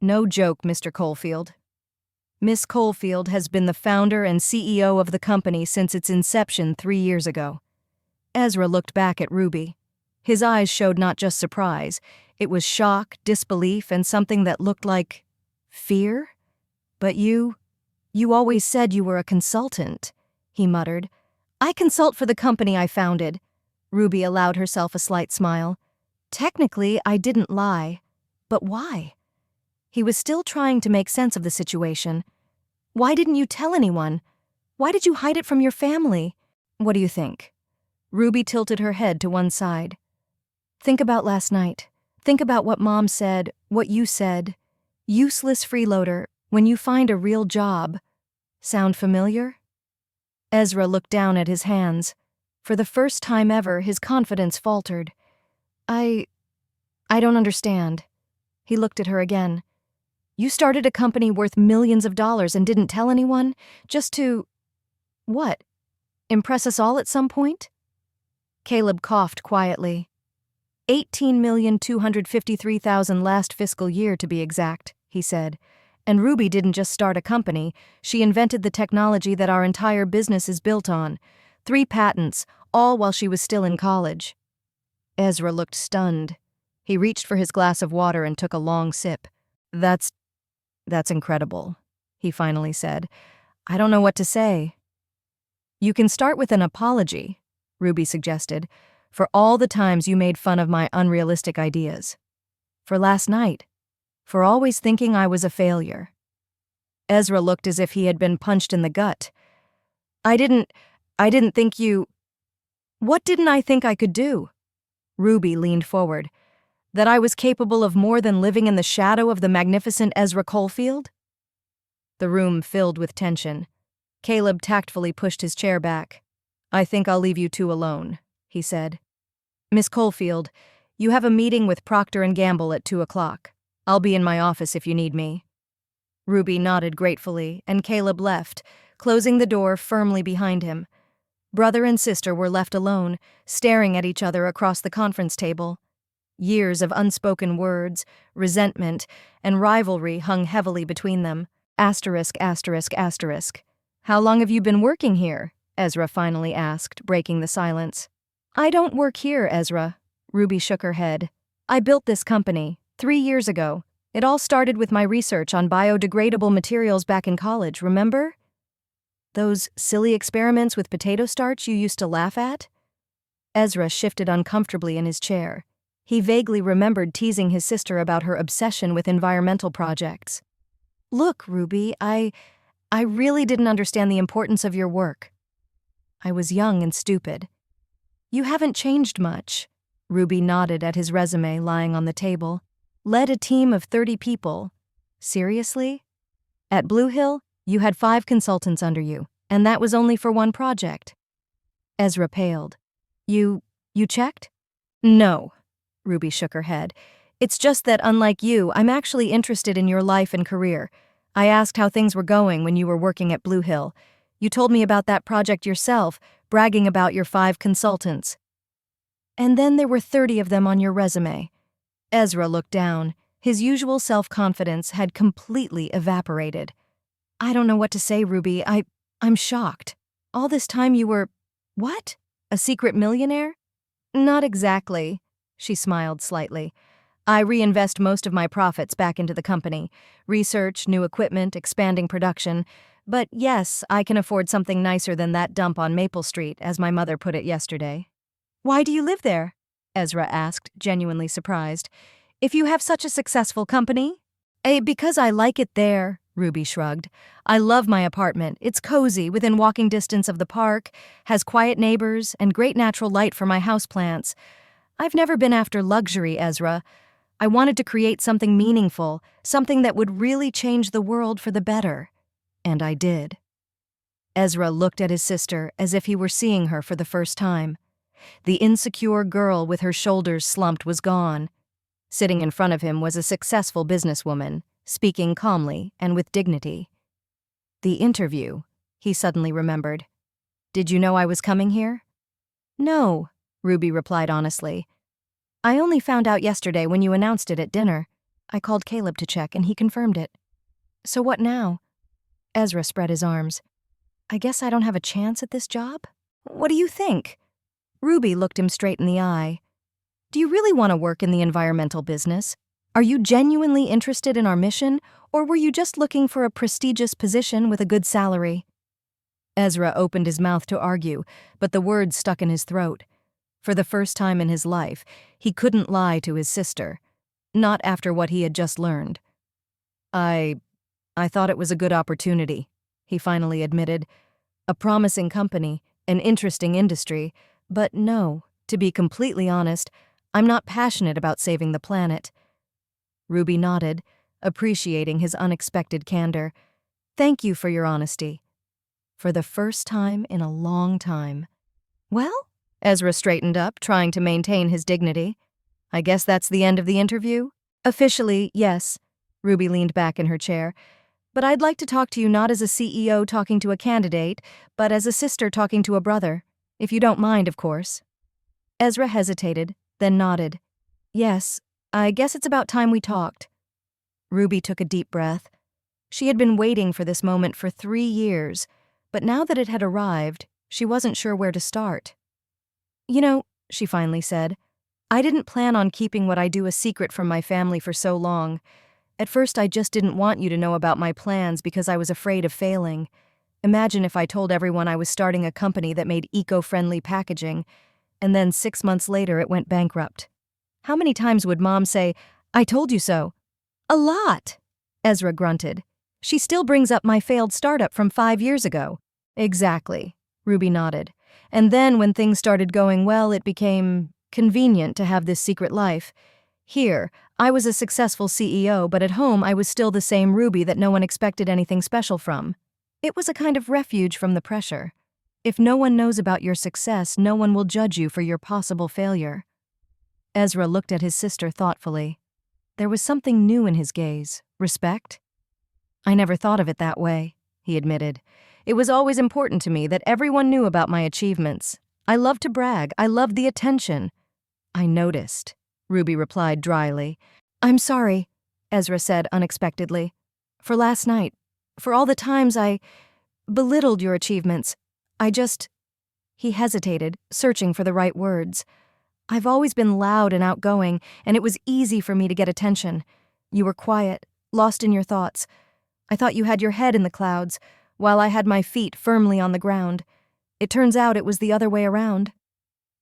[SPEAKER 1] No joke, Mr. Caulfield. Miss Caulfield has been the founder and CEO of the company since its inception 3 years ago. Ezra looked back at Ruby. His eyes showed not just surprise. It was shock, disbelief, and something that looked like fear. But you always said you were a consultant, he muttered. I consult for the company I founded. Ruby allowed herself a slight smile. Technically, I didn't lie. But why? He was still trying to make sense of the situation. Why didn't you tell anyone? Why did you hide it from your family? What do you think? Ruby tilted her head to one side. Think about last night. Think about what Mom said, what you said. Useless freeloader, when you find a real job. Sound familiar? Ezra looked down at his hands. For the first time ever, his confidence faltered. I don't understand. He looked at her again. You started a company worth millions of dollars and didn't tell anyone? Just to, what, impress us all at some point? Caleb coughed quietly. 18,253,000 last fiscal year, to be exact, he said. And Ruby didn't just start a company, she invented the technology that our entire business is built on. 3 patents, all while she was still in college. Ezra looked stunned. He reached for his glass of water and took a long sip. That's incredible, he finally said. I don't know what to say. You can start with an apology, Ruby suggested, for all the times you made fun of my unrealistic ideas. For last night. For always thinking I was a failure. Ezra looked as if he had been punched in the gut. I didn't think you... What didn't I think I could do? Ruby leaned forward. That I was capable of more than living in the shadow of the magnificent Ezra Coalfield? The room filled with tension. Caleb tactfully pushed his chair back. I think I'll leave you two alone, he said. Miss Coalfield, you have a meeting with Procter & Gamble at 2 o'clock. I'll be in my office if you need me. Ruby nodded gratefully, and Caleb left, closing the door firmly behind him. Brother and sister were left alone, staring at each other across the conference table. Years of unspoken words, resentment, and rivalry hung heavily between them. Asterisk, asterisk, asterisk. How long have you been working here? Ezra finally asked, breaking the silence. I don't work here, Ezra. Ruby shook her head. I built this company 3 years ago. It all started with my research on biodegradable materials back in college, remember? Those silly experiments with potato starch you used to laugh at? Ezra shifted uncomfortably in his chair. He vaguely remembered teasing his sister about her obsession with environmental projects. Look, Ruby, I really didn't understand the importance of your work. I was young and stupid. You haven't changed much. Ruby nodded at his resume lying on the table. Led a team of 30 people. Seriously? At Blue Hill, you had 5 consultants under you, and that was only for one project. Ezra paled. You checked? No. Ruby shook her head. It's just that, unlike you, I'm actually interested in your life and career. I asked how things were going when you were working at Blue Hill. You told me about that project yourself, bragging about your 5 consultants. And then there were 30 of them on your resume. Ezra looked down. His usual self-confidence had completely evaporated. I don't know what to say, Ruby. I'm shocked. All this time you were... What? A secret millionaire? Not exactly. She smiled slightly. I reinvest most of my profits back into the company. Research, new equipment, expanding production. But yes, I can afford something nicer than that dump on Maple Street, as my mother put it yesterday. Why do you live there? Ezra asked, genuinely surprised. If you have such a successful company? Because I like it there, Ruby shrugged. I love my apartment. It's cozy, within walking distance of the park, has quiet neighbors, and great natural light for my houseplants. I've never been after luxury, Ezra. I wanted to create something meaningful, something that would really change the world for the better. And I did. Ezra looked at his sister as if he were seeing her for the first time. The insecure girl with her shoulders slumped was gone. Sitting in front of him was a successful businesswoman, speaking calmly and with dignity. The interview, he suddenly remembered. Did you know I was coming here? No, Ruby replied honestly. I only found out yesterday when you announced it at dinner. I called Caleb to check and he confirmed it. So what now? Ezra spread his arms. I guess I don't have a chance at this job? What do you think? Ruby looked him straight in the eye. Do you really want to work in the environmental business? Are you genuinely interested in our mission, or were you just looking for a prestigious position with a good salary? Ezra opened his mouth to argue, but the words stuck in his throat. For the first time in his life, he couldn't lie to his sister. Not after what he had just learned. I thought it was a good opportunity, he finally admitted. A promising company, an interesting industry, but no, to be completely honest, I'm not passionate about saving the planet. Ruby nodded, appreciating his unexpected candor. Thank you for your honesty. For the first time in a long time. Well? Ezra straightened up, trying to maintain his dignity. I guess that's the end of the interview? Officially, yes. Ruby leaned back in her chair. "But I'd like to talk to you not as a CEO talking to a candidate, but as a sister talking to a brother. If you don't mind, of course." Ezra hesitated, then nodded. "Yes, I guess it's about time we talked." Ruby took a deep breath. She had been waiting for this moment for 3 years, but now that it had arrived, she wasn't sure where to start. "You know," she finally said, "I didn't plan on keeping what I do a secret from my family for so long. At first I just didn't want you to know about my plans because I was afraid of failing. Imagine if I told everyone I was starting a company that made eco-friendly packaging, and then 6 months later it went bankrupt. How many times would Mom say, 'I told you so'?" "A lot," Ezra grunted. "She still brings up my failed startup from 5 years ago." "Exactly," Ruby nodded. "And then when things started going well, it became convenient to have this secret life. Here, I was a successful CEO, but at home I was still the same Ruby that no one expected anything special from. It was a kind of refuge from the pressure. If no one knows about your success, no one will judge you for your possible failure." Ezra looked at his sister thoughtfully. There was something new in his gaze. Respect? "I never thought of it that way," he admitted. "It was always important to me that everyone knew about my achievements. I loved to brag. I loved the attention." "I noticed," Ruby replied dryly. "I'm sorry," Ezra said unexpectedly. "For last night. For all the times I belittled your achievements. I just—" He hesitated, searching for the right words. "I've always been loud and outgoing, and it was easy for me to get attention. You were quiet, lost in your thoughts. I thought you had your head in the clouds, while I had my feet firmly on the ground. It turns out it was the other way around."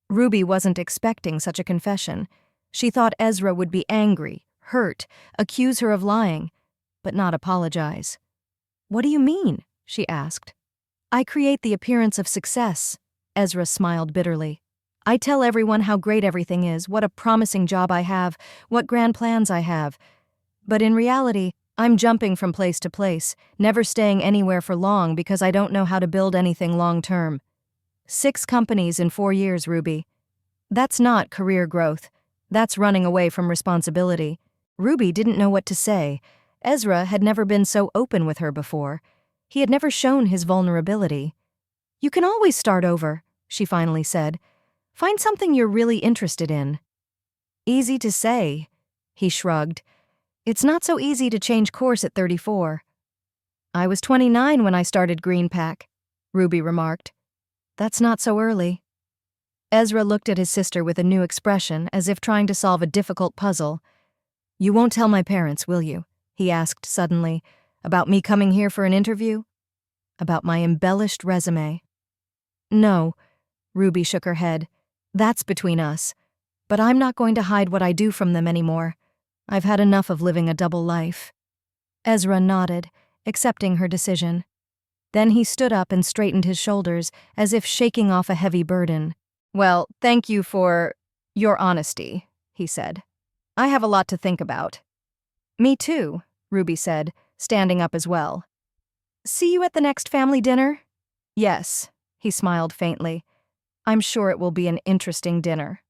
[SPEAKER 1] Ruby wasn't expecting such a confession. She thought Ezra would be angry, hurt, accuse her of lying, but not apologize. "What do you mean?" she asked. "I create the appearance of success," Ezra smiled bitterly. "I tell everyone how great everything is, what a promising job I have, what grand plans I have. But in reality, I'm jumping from place to place, never staying anywhere for long because I don't know how to build anything long-term. 6 companies in 4 years, Ruby. That's not career growth. That's running away from responsibility." Ruby didn't know what to say. Ezra had never been so open with her before. He had never shown his vulnerability. "You can always start over," she finally said. "Find something you're really interested in." "Easy to say," he shrugged. "It's not so easy to change course at 34. "I was 29 when I started GreenPack," Ruby remarked. "That's not so early." Ezra looked at his sister with a new expression, as if trying to solve a difficult puzzle. "You won't tell my parents, will you?" he asked suddenly. "About me coming here for an interview? About my embellished resume?" "No," Ruby shook her head. "That's between us. But I'm not going to hide what I do from them anymore. I've had enough of living a double life." Ezra nodded, accepting her decision. Then he stood up and straightened his shoulders, as if shaking off a heavy burden. "Well, thank you for your honesty," he said. "I have a lot to think about." "Me too," Ruby said, standing up as well. "See you at the next family dinner?" "Yes," he smiled faintly. "I'm sure it will be an interesting dinner."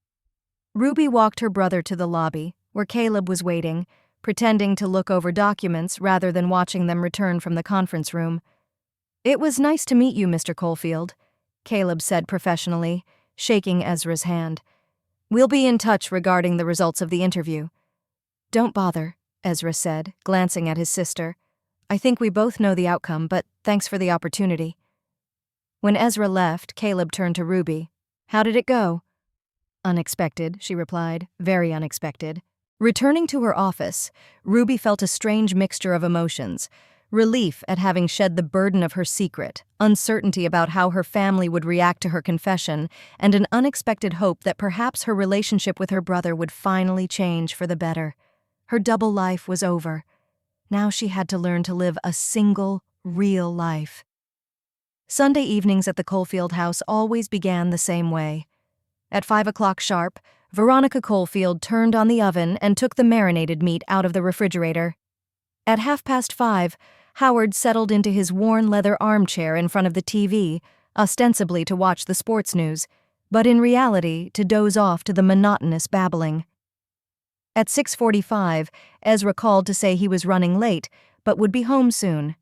[SPEAKER 1] Ruby walked her brother to the lobby, where Caleb was waiting, pretending to look over documents rather than watching them return from the conference room. "It was nice to meet you, Mr. Caulfield," Caleb said professionally, shaking Ezra's hand. "We'll be in touch regarding the results of the interview." "Don't bother," Ezra said, glancing at his sister. "I think we both know the outcome, but thanks for the opportunity." When Ezra left, Caleb turned to Ruby. "How did it go?" "Unexpected," she replied, "very unexpected." Returning to her office, Ruby felt a strange mixture of emotions. Relief at having shed the burden of her secret, uncertainty about how her family would react to her confession, and an unexpected hope that perhaps her relationship with her brother would finally change for the better. Her double life was over. Now she had to learn to live a single, real life. Sunday evenings at the Caulfield house always began the same way. At 5 o'clock sharp, Veronica Caulfield turned on the oven and took the marinated meat out of the refrigerator. At 5:30, Howard settled into his worn leather armchair in front of the TV, ostensibly to watch the sports news, but in reality to doze off to the monotonous babbling. At 6:45, Ezra called to say he was running late, but would be home soon.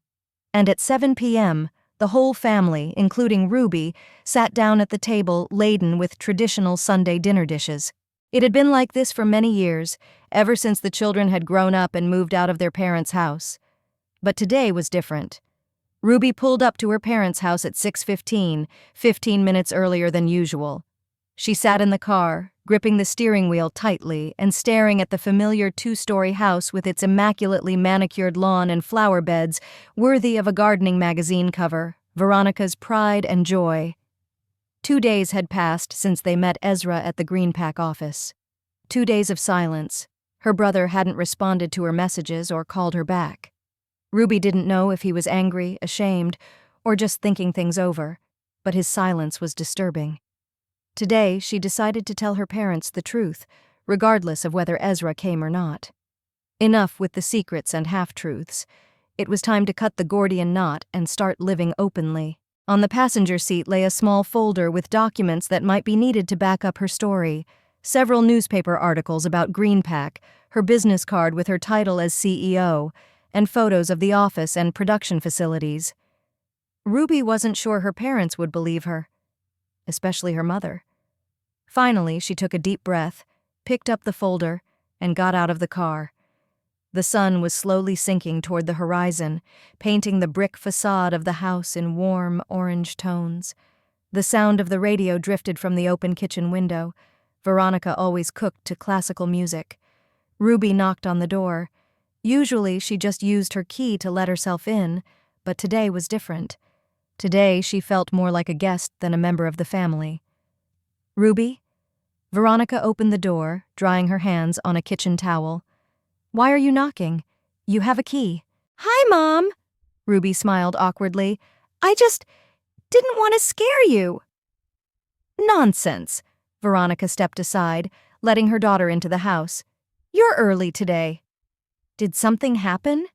[SPEAKER 1] And at 7 p.m., the whole family, including Ruby, sat down at the table laden with traditional Sunday dinner dishes. It had been like this for many years, ever since the children had grown up and moved out of their parents' house. But today was different. Ruby pulled up to her parents' house at 6:15, 15 minutes earlier than usual. She sat in the car, gripping the steering wheel tightly and staring at the familiar two-story house with its immaculately manicured lawn and flower beds, worthy of a gardening magazine cover, Veronica's pride and joy. 2 days had passed since they met Ezra at the Greenpack office. 2 days of silence. Her brother hadn't responded to her messages or called her back. Ruby didn't know if he was angry, ashamed, or just thinking things over, but his silence was disturbing. Today, she decided to tell her parents the truth, regardless of whether Ezra came or not. Enough with the secrets and half-truths. It was time to cut the Gordian knot and start living openly. On the passenger seat lay a small folder with documents that might be needed to back up her story. Several newspaper articles about Greenpack, her business card with her title as CEO, and photos of the office and production facilities. Ruby wasn't sure her parents would believe her, especially her mother. Finally, she took a deep breath, picked up the folder, and got out of the car. The sun was slowly sinking toward the horizon, painting the brick facade of the house in warm orange tones. The sound of the radio drifted from the open kitchen window. Veronica always cooked to classical music. Ruby knocked on the door. Usually, she just used her key to let herself in, but today was different. Today, she felt more like a guest than a member of the family. "Ruby?" Veronica opened the door, drying her hands on a kitchen towel. "Why are you knocking? You have a key."
[SPEAKER 2] "Hi, Mom,"
[SPEAKER 1] Ruby smiled awkwardly.
[SPEAKER 2] "I just didn't want to scare you."
[SPEAKER 1] "Nonsense." Veronica stepped aside, letting her daughter into the house. "You're early today." "Did something happen?"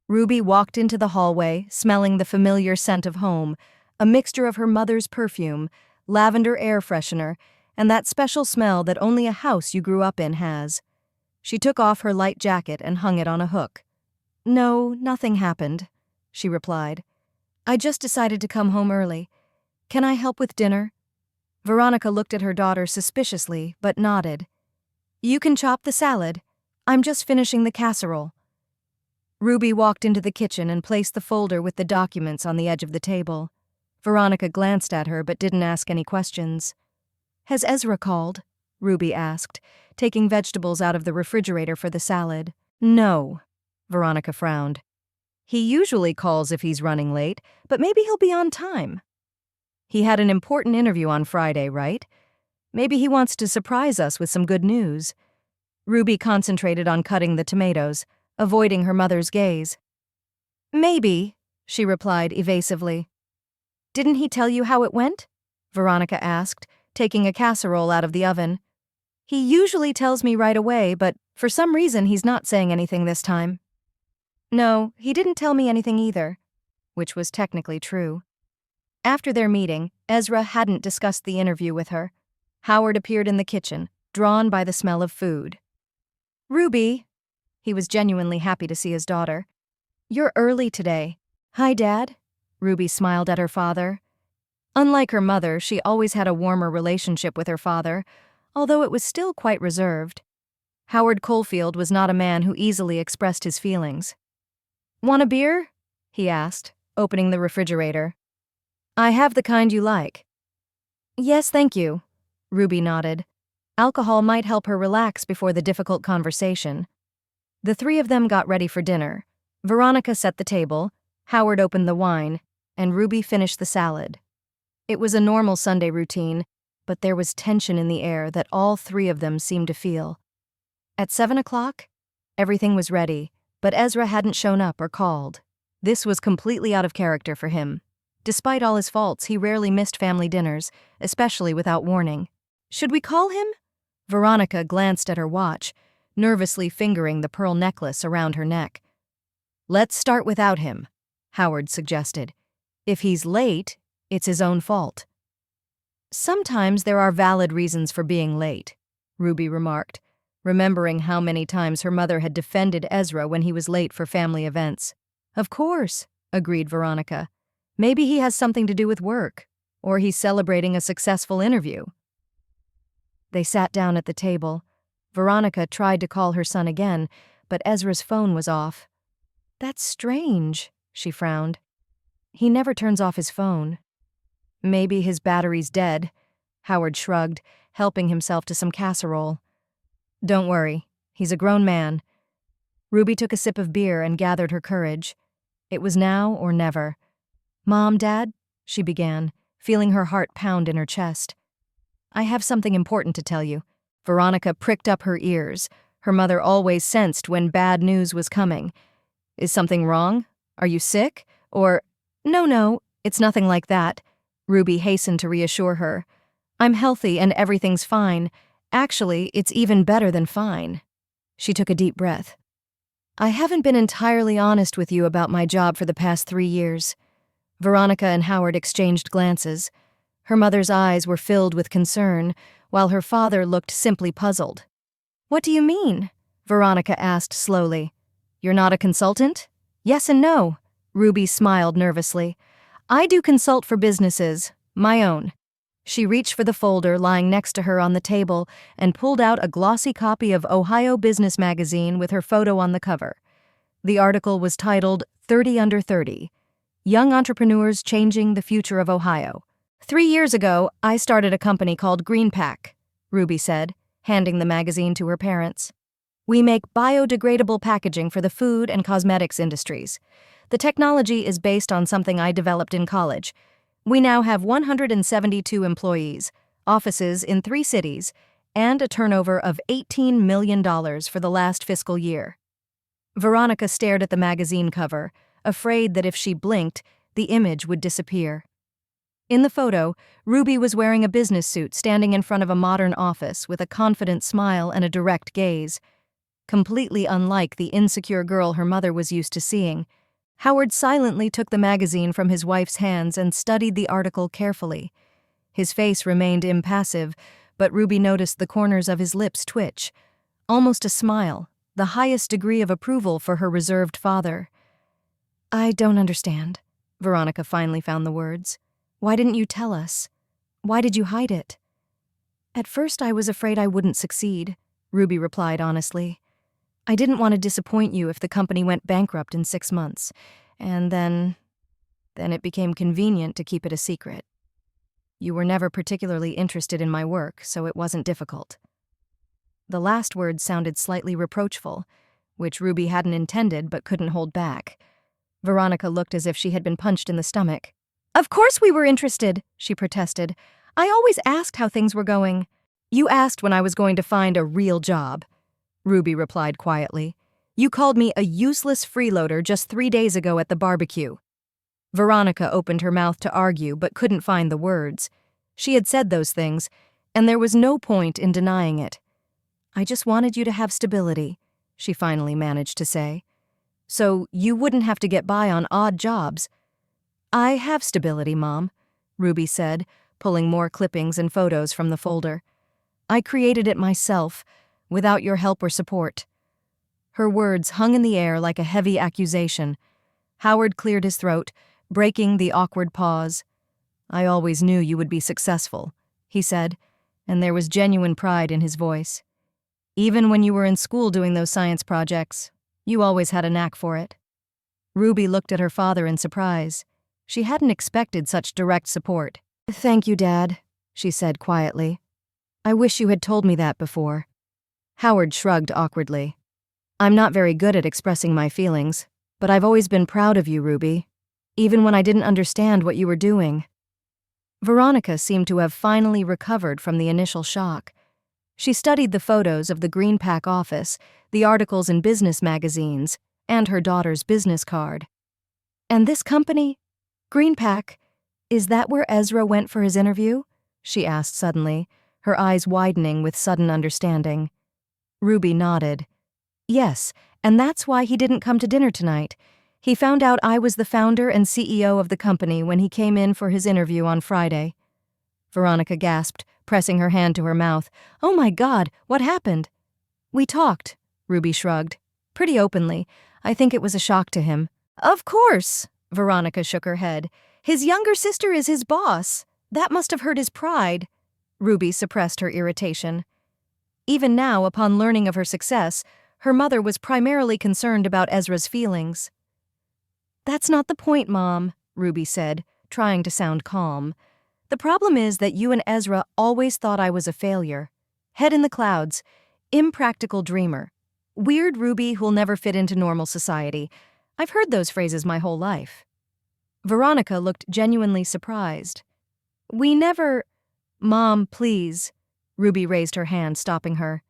[SPEAKER 1] Ruby walked into the hallway, smelling the familiar scent of home, a mixture of her mother's perfume, lavender air freshener, and that special smell that only a house you grew up in has. She took off her light jacket and hung it on a hook. "No, nothing happened," she replied. "I just decided to come home early. Can I help with dinner?" Veronica looked at her daughter suspiciously, but nodded. "You can chop the salad. I'm just finishing the casserole." Ruby walked into the kitchen and placed the folder with the documents on the edge of the table. Veronica glanced at her but didn't ask any questions. "Has Ezra called?" Ruby asked, taking vegetables out of the refrigerator for the salad. "No," Veronica frowned. "He usually calls if he's running late, but maybe he'll be on time. He had an important interview on Friday, right? Maybe he wants to surprise us with some good news." Ruby concentrated on cutting the tomatoes, avoiding her mother's gaze. "Maybe," she replied evasively. "Didn't he tell you how it went?" Veronica asked, taking a casserole out of the oven. "He usually tells me right away, but for some reason he's not saying anything this time." "No, he didn't tell me anything either," which was technically true. After their meeting, Ezra hadn't discussed the interview with her. Howard appeared in the kitchen, drawn by the smell of food. "Ruby," he was genuinely happy to see his daughter. "You're early today." "Hi, Dad." Ruby smiled at her father. Unlike her mother, she always had a warmer relationship with her father, although it was still quite reserved. Howard Caulfield was not a man who easily expressed his feelings. "Want a beer?" he asked, opening the refrigerator. "I have the kind you like." "Yes, thank you," Ruby nodded. Alcohol might help her relax before the difficult conversation. The three of them got ready for dinner. Veronica set the table, Howard opened the wine, and Ruby finished the salad. It was a normal Sunday routine, but there was tension in the air that all three of them seemed to feel. At 7 o'clock, everything was ready, but Ezra hadn't shown up or called. This was completely out of character for him. Despite all his faults, he rarely missed family dinners, especially without warning. "Should we call him?" Veronica glanced at her watch, nervously fingering the pearl necklace around her neck. "Let's start without him," Howard suggested. "If he's late, it's his own fault." "Sometimes there are valid reasons for being late," Ruby remarked. remembering how many times her mother had defended Ezra when he was late for family events. Of course, agreed Veronica. Maybe he has something to do with work, or he's celebrating a successful interview. They sat down at the table. Veronica tried to call her son again, but Ezra's phone was off. That's strange, she frowned. He never turns off his phone. Maybe his battery's dead, Howard shrugged, helping himself to some casserole. Don't worry, he's a grown man. Ruby took a sip of beer and gathered her courage. It was now or never. Mom, Dad, she began, feeling her heart pound in her chest. I have something important to tell you. Veronica pricked up her ears. Her mother always sensed when bad news was coming. Is something wrong? Are you sick? Or, No, it's nothing like that. Ruby hastened to reassure her. I'm healthy and everything's fine. Actually, it's even better than fine. She took a deep breath. I haven't been entirely honest with you about my job for the past 3 years. Veronica and Howard exchanged glances. Her mother's eyes were filled with concern, while her father looked simply puzzled. What do you mean? Veronica asked slowly. You're not a consultant? Yes and no. Ruby smiled nervously. I do consult for businesses, my own. She reached for the folder lying next to her on the table and pulled out a glossy copy of Ohio Business Magazine with her photo on the cover. The article was titled 30 Under 30, Young Entrepreneurs Changing the Future of Ohio. 3 years ago, I started a company called GreenPack, Ruby said, handing the magazine to her parents. We make biodegradable packaging for the food and cosmetics industries. The technology is based on something I developed in college. We now have 172 employees, offices in 3 cities, and a turnover of $18 million for the last fiscal year. Veronica stared at the magazine cover, afraid that if she blinked, the image would disappear. In the photo, Ruby was wearing a business suit standing in front of a modern office with a confident smile and a direct gaze. Completely unlike the insecure girl her mother was used to seeing, Howard silently took the magazine from his wife's hands and studied the article carefully. His face remained impassive, but Ruby noticed the corners of his lips twitch. Almost a smile, the highest degree of approval for her reserved father. I don't understand, Veronica finally found the words. Why didn't you tell us? Why did you hide it? At first I was afraid I wouldn't succeed, Ruby replied honestly. I didn't want to disappoint you if the company went bankrupt in 6 months, and then it became convenient to keep it a secret. You were never particularly interested in my work, so it wasn't difficult. The last word sounded slightly reproachful, which Ruby hadn't intended but couldn't hold back. Veronica looked as if she had been punched in the stomach. Of course we were interested, she protested. I always asked how things were going. You asked when I was going to find a real job, Ruby replied quietly. You called me a useless freeloader just 3 days ago at the barbecue. Veronica opened her mouth to argue but couldn't find the words. She had said those things, and there was no point in denying it. I just wanted you to have stability, she finally managed to say. So you wouldn't have to get by on odd jobs. I have stability, Mom, Ruby said, pulling more clippings and photos from the folder. I created it myself, without your help or support. Her words hung in the air like a heavy accusation. Howard cleared his throat, breaking the awkward pause. I always knew you would be successful, he said, and there was genuine pride in his voice. Even when you were in school doing those science projects, you always had a knack for it. Ruby looked at her father in surprise. She hadn't expected such direct support. Thank you, Dad, she said quietly. I wish you had told me that before. Howard shrugged awkwardly. I'm not very good at expressing my feelings, but I've always been proud of you, Ruby, even when I didn't understand what you were doing. Veronica seemed to have finally recovered from the initial shock. She studied the photos of the GreenPack office, the articles in business magazines, and her daughter's business card. And this company, GreenPack, is that where Ezra went for his interview? She asked suddenly, her eyes widening with sudden understanding. Ruby nodded. Yes, and that's why he didn't come to dinner tonight. He found out I was the founder and CEO of the company when he came in for his interview on Friday. Veronica gasped, pressing her hand to her mouth. Oh my God, what happened? We talked, Ruby shrugged. Pretty openly. I think it was a shock to him.
[SPEAKER 2] Of course,
[SPEAKER 1] Veronica shook her head.
[SPEAKER 2] his younger sister is his boss. That must have hurt his pride.
[SPEAKER 1] Ruby suppressed her irritation. Even now, upon learning of her success, her mother was primarily concerned about Ezra's feelings. That's not the point, Mom, Ruby said, trying to sound calm. The problem is that you and Ezra always thought I was a failure. Head in the clouds. Impractical dreamer. Weird Ruby who'll never fit into normal society. I've heard those phrases my whole life. Veronica looked genuinely surprised. We never— Mom, please. Ruby raised her hand, stopping her.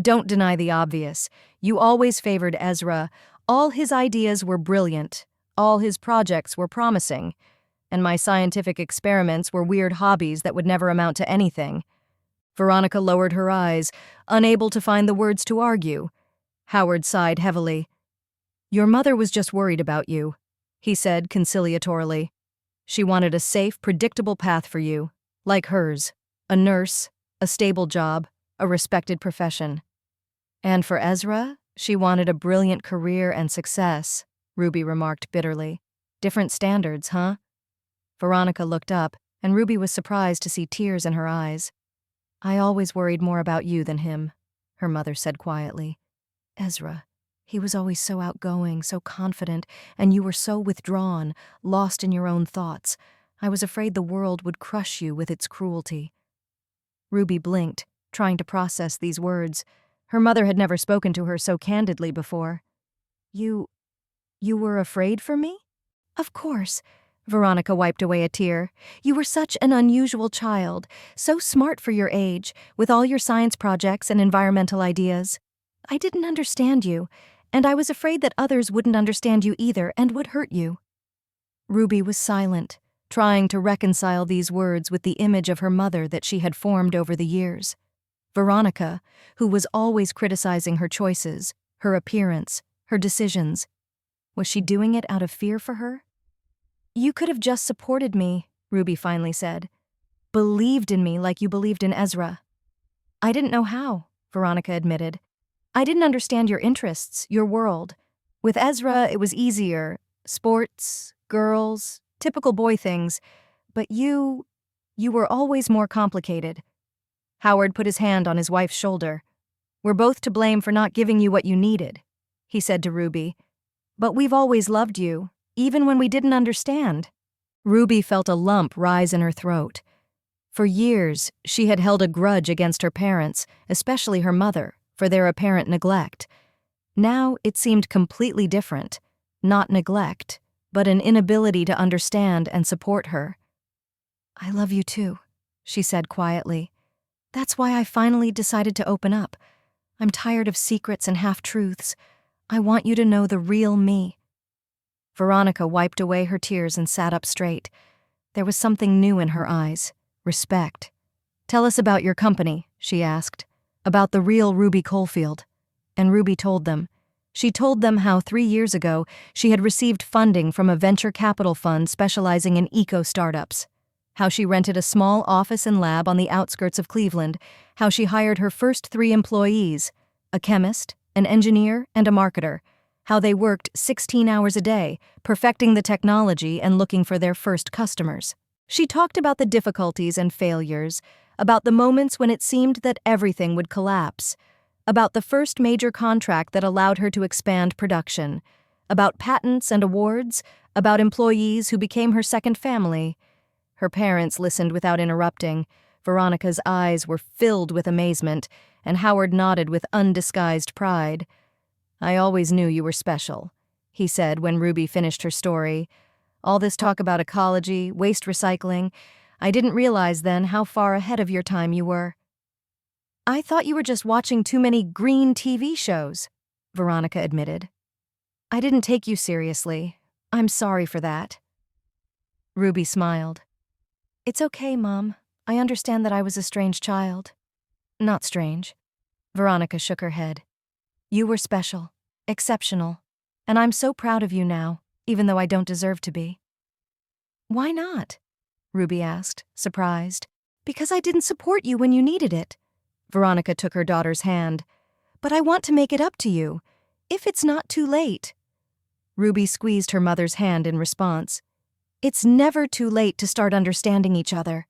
[SPEAKER 1] Don't deny the obvious. You always favored Ezra. All his ideas were brilliant. All his projects were promising. And my scientific experiments were weird hobbies that would never amount to anything. Veronica lowered her eyes, unable to find the words to argue. Howard sighed heavily. Your mother was just worried about you, he said conciliatorily. She wanted a safe, predictable path for you, like hers, a nurse, a stable job, a respected profession. And for Ezra, she wanted a brilliant career and success, Ruby remarked bitterly. Different standards, huh? Veronica looked up, and Ruby was surprised to see tears in her eyes. I always worried more about you than him, her mother said quietly. Ezra, he was always so outgoing, so confident, and you were so withdrawn, lost in your own thoughts. I was afraid the world would crush you with its cruelty. Ruby blinked, trying to process these words. Her mother had never spoken to her so candidly before. You were afraid for me? Of course. Veronica wiped away a tear. You were such an unusual child, so smart for your age, with all your science projects and environmental ideas. I didn't understand you, and I was afraid that others wouldn't understand you either and would hurt you. Ruby was silent, trying to reconcile these words with the image of her mother that she had formed over the years. Veronica, who was always criticizing her choices, her appearance, her decisions. Was she doing it out of fear for her? You could have just supported me, Ruby finally said. Believed in me like you believed in Ezra. I didn't know how, Veronica admitted. I didn't understand your interests, your world. With Ezra, it was easier. Sports, girls, typical boy things. But you were always more complicated. Howard put his hand on his wife's shoulder. We're both to blame for not giving you what you needed, he said to Ruby. But we've always loved you, even when we didn't understand. Ruby felt a lump rise in her throat. For years, she had held a grudge against her parents, especially her mother, for their apparent neglect. Now it seemed completely different. Not neglect, but an inability to understand and support her. I love you too, she said quietly. That's why I finally decided to open up. I'm tired of secrets and half-truths. I want you to know the real me. Veronica wiped away her tears and sat up straight. There was something new in her eyes. Respect. Tell us about your company, she asked. About the real Ruby Coalfield. And Ruby told them. She told them how 3 years ago she had received funding from a venture capital fund specializing in eco-startups. How she rented a small office and lab on the outskirts of Cleveland. How she hired her first 3 employees, a chemist, an engineer, and a marketer. How they worked 16 hours a day, perfecting the technology and looking for their first customers. She talked about the difficulties and failures, about the moments when it seemed that everything would collapse, about the first major contract that allowed her to expand production, about patents and awards, about employees who became her second family. Her parents listened without interrupting. Veronica's eyes were filled with amazement, and Howard nodded with undisguised pride. I always knew you were special, he said when Ruby finished her story. All this talk about ecology, waste recycling, I didn't realize then how far ahead of your time you were. I thought you were just watching too many green TV shows, Veronica admitted. I didn't take you seriously. I'm sorry for that. Ruby smiled. It's okay, Mom. I understand that I was a strange child. Not strange. Veronica shook her head. You were special, exceptional, and I'm so proud of you now, even though I don't deserve to be. Why not? Ruby asked, surprised. Because I didn't support you when you needed it. Veronica took her daughter's hand. But I want to make it up to you, if it's not too late. Ruby squeezed her mother's hand in response. It's never too late to start understanding each other.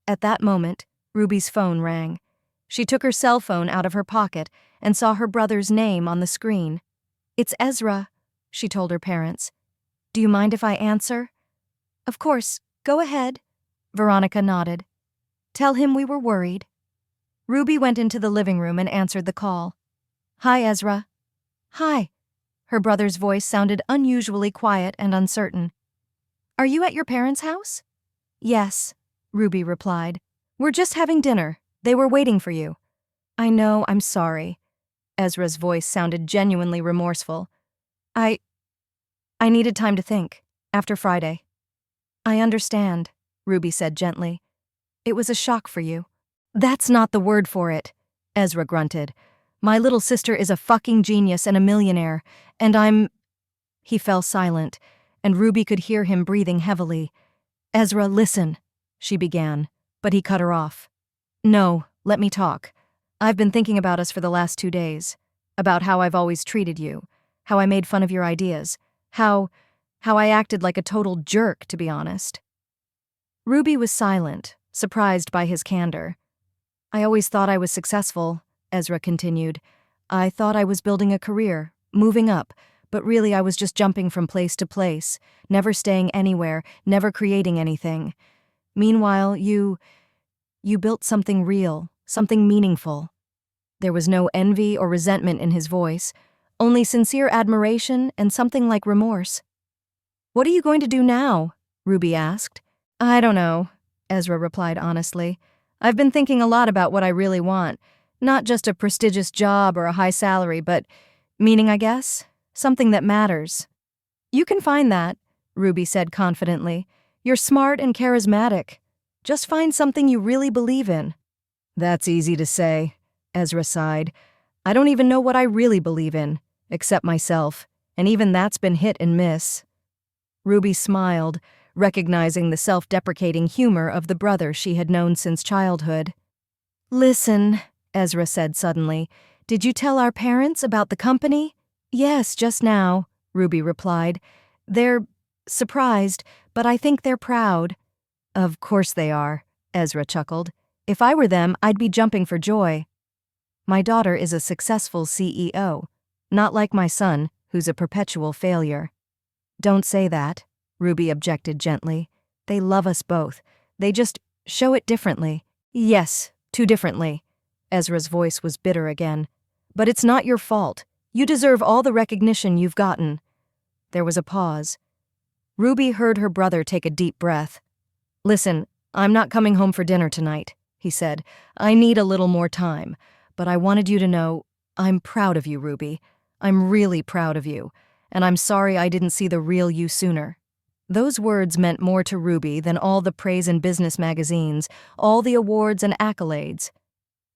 [SPEAKER 1] At that moment, Ruby's phone rang. She took her cell phone out of her pocket and saw her brother's name on the screen. It's Ezra, she told her parents. Do you mind if I answer? Of course, go ahead. Veronica nodded. Tell him we were worried. Ruby went into the living room and answered the call. Hi, Ezra. Hi. Her brother's voice sounded unusually quiet and uncertain. Are you at your parents' house? Yes, Ruby replied. We're just having dinner. They were waiting for you. I know, I'm sorry. Ezra's voice sounded genuinely remorseful. I needed time to think, after Friday. I understand, Ruby said gently. It was a shock for you. That's not the word for it, Ezra grunted. My little sister is a fucking genius and a millionaire, and He fell silent, and Ruby could hear him breathing heavily. Ezra, listen, she began, but he cut her off. No, let me talk. I've been thinking about us for the last 2 days, about how I've always treated you, how I made fun of your ideas, how I acted like a total jerk, to be honest. Ruby was silent, surprised by his candor. I always thought I was successful, Ezra continued. I thought I was building a career, moving up, but really I was just jumping from place to place, never staying anywhere, never creating anything. Meanwhile, you built something real, something meaningful. There was no envy or resentment in his voice, only sincere admiration and something like remorse. What are you going to do now? Ruby asked. I don't know, Ezra replied honestly. I've been thinking a lot about what I really want. Not just a prestigious job or a high salary, but meaning, I guess. Something that matters. You can find that, Ruby said confidently. You're smart and charismatic. Just find something you really believe in. That's easy to say, Ezra sighed. I don't even know what I really believe in, except myself, and even that's been hit and miss. Ruby smiled, recognizing the self-deprecating humor of the brother she had known since childhood. Listen, Ezra said suddenly, did you tell our parents about the company? Yes, just now, Ruby replied. They're surprised, but I think they're proud. Of course they are, Ezra chuckled. If I were them, I'd be jumping for joy. My daughter is a successful CEO, not like my son, who's a perpetual failure. Don't say that, Ruby objected gently. They love us both. They just show it differently. Yes, too differently. Ezra's voice was bitter again. But it's not your fault. You deserve all the recognition you've gotten. There was a pause. Ruby heard her brother take a deep breath. Listen, I'm not coming home for dinner tonight, he said. I need a little more time. But I wanted you to know, I'm proud of you, Ruby. I'm really proud of you. And I'm sorry I didn't see the real you sooner. Those words meant more to Ruby than all the praise in business magazines, all the awards and accolades.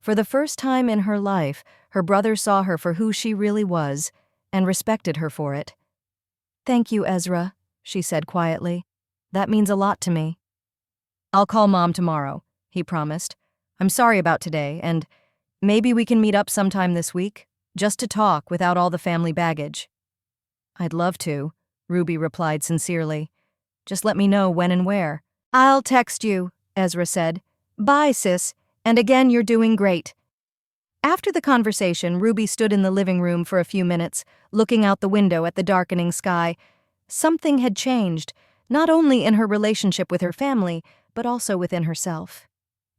[SPEAKER 1] For the first time in her life, her brother saw her for who she really was, and respected her for it. Thank you, Ezra, she said quietly. That means a lot to me. I'll call Mom tomorrow, he promised. I'm sorry about today, and maybe we can meet up sometime this week, just to talk without all the family baggage. I'd love to, Ruby replied sincerely. Just let me know when and where. I'll text you, Ezra said. Bye, sis, and again you're doing great. After the conversation, Ruby stood in the living room for a few minutes, looking out the window at the darkening sky. Something had changed, not only in her relationship with her family, but also within herself.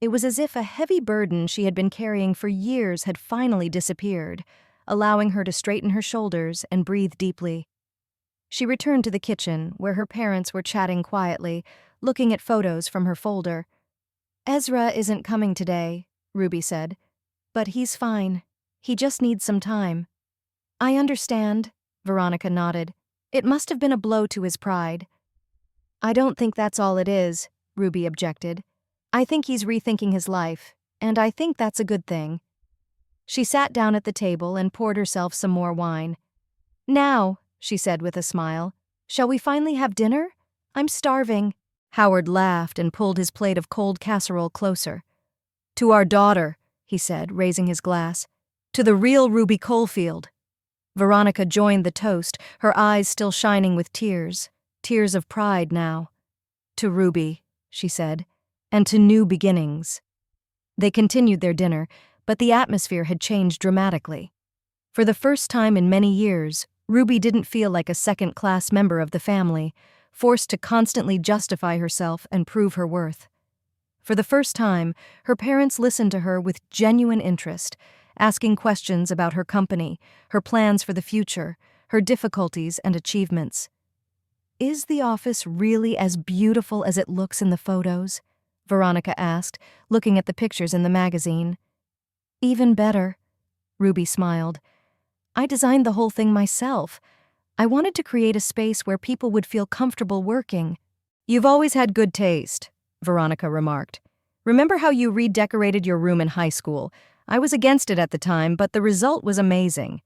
[SPEAKER 1] It was as if a heavy burden she had been carrying for years had finally disappeared, allowing her to straighten her shoulders and breathe deeply. She returned to the kitchen, where her parents were chatting quietly, looking at photos from her folder. Ezra isn't coming today, Ruby said. But he's fine. He just needs some time. I understand, Veronica nodded. It must have been a blow to his pride. I don't think that's all it is, Ruby objected. I think he's rethinking his life, and I think that's a good thing. She sat down at the table and poured herself some more wine. Now, she said with a smile, shall we finally have dinner? I'm starving. Howard laughed and pulled his plate of cold casserole closer. To our daughter, he said, raising his glass. To the real Ruby Coalfield. Veronica joined the toast, her eyes still shining with tears. Tears of pride now. To Ruby, she said, and to new beginnings. They continued their dinner, but the atmosphere had changed dramatically. For the first time in many years, Ruby didn't feel like a second-class member of the family, forced to constantly justify herself and prove her worth. For the first time, her parents listened to her with genuine interest, asking questions about her company, her plans for the future, her difficulties and achievements. "Is the office really as beautiful as it looks in the photos?" Veronica asked, looking at the pictures in the magazine. "Even better," Ruby smiled. "I designed the whole thing myself. I wanted to create a space where people would feel comfortable working." "You've always had good taste," Veronica remarked. "Remember how you redecorated your room in high school? I was against it at the time, but the result was amazing."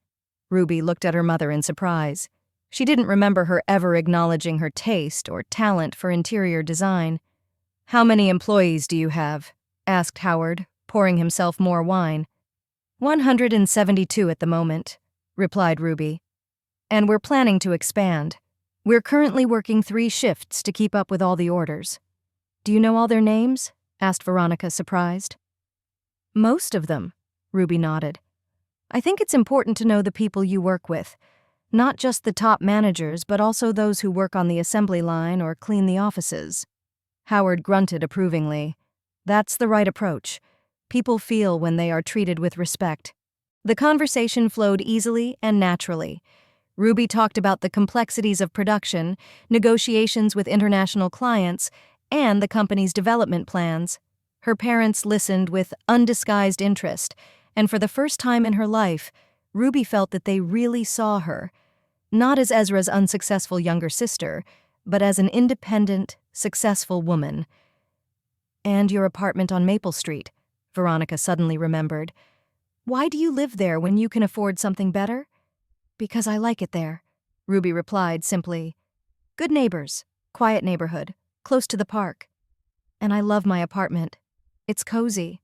[SPEAKER 1] Ruby looked at her mother in surprise. She didn't remember her ever acknowledging her taste or talent for interior design. "How many employees do you have?" asked Howard, pouring himself more wine. 172 at the moment," replied Ruby. "And we're planning to expand. We're currently working 3 shifts to keep up with all the orders." "Do you know all their names?" asked Veronica, surprised. "Most of them," Ruby nodded. "I think it's important to know the people you work with. Not just the top managers, but also those who work on the assembly line or clean the offices." Howard grunted approvingly. "That's the right approach. People feel when they are treated with respect." The conversation flowed easily and naturally. Ruby talked about the complexities of production, negotiations with international clients, and the company's development plans. Her parents listened with undisguised interest, and for the first time in her life, Ruby felt that they really saw her, not as Ezra's unsuccessful younger sister, but as an independent, successful woman. "And your apartment on Maple Street," Veronica suddenly remembered. "Why do you live there when you can afford something better?" "Because I like it there," Ruby replied simply. "Good neighbors, quiet neighborhood, close to the park. And I love my apartment. It's cozy."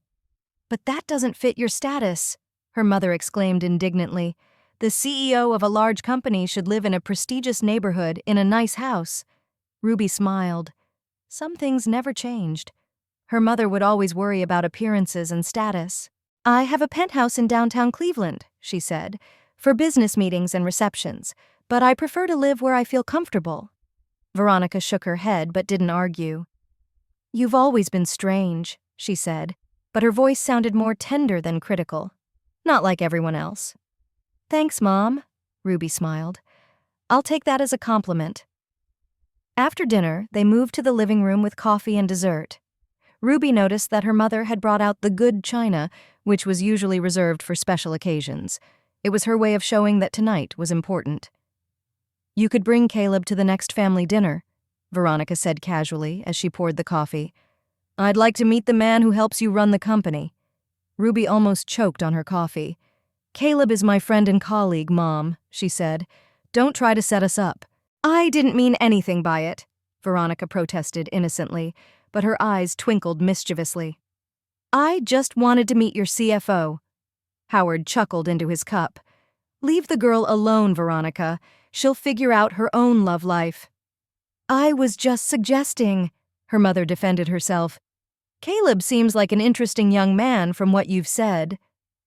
[SPEAKER 1] "But that doesn't fit your status," her mother exclaimed indignantly. "The CEO of a large company should live in a prestigious neighborhood in a nice house." Ruby smiled. Some things never changed. Her mother would always worry about appearances and status. "I have a penthouse in downtown Cleveland," she said, "for business meetings and receptions, but I prefer to live where I feel comfortable." Veronica shook her head but didn't argue. "You've always been strange," she said, but her voice sounded more tender than critical. "Not like everyone else." "Thanks, Mom," Ruby smiled. "I'll take that as a compliment." After dinner, they moved to the living room with coffee and dessert. Ruby noticed that her mother had brought out the good china, which was usually reserved for special occasions. It was her way of showing that tonight was important. "You could bring Caleb to the next family dinner," Veronica said casually as she poured the coffee. "I'd like to meet the man who helps you run the company." Ruby almost choked on her coffee. "Caleb is my friend and colleague, Mom," she said. "Don't try to set us up." "I didn't mean anything by it," Veronica protested innocently, but her eyes twinkled mischievously. "I just wanted to meet your CFO." Howard chuckled into his cup. "Leave the girl alone, Veronica. She'll figure out her own love life." "I was just suggesting," her mother defended herself. "Caleb seems like an interesting young man from what you've said."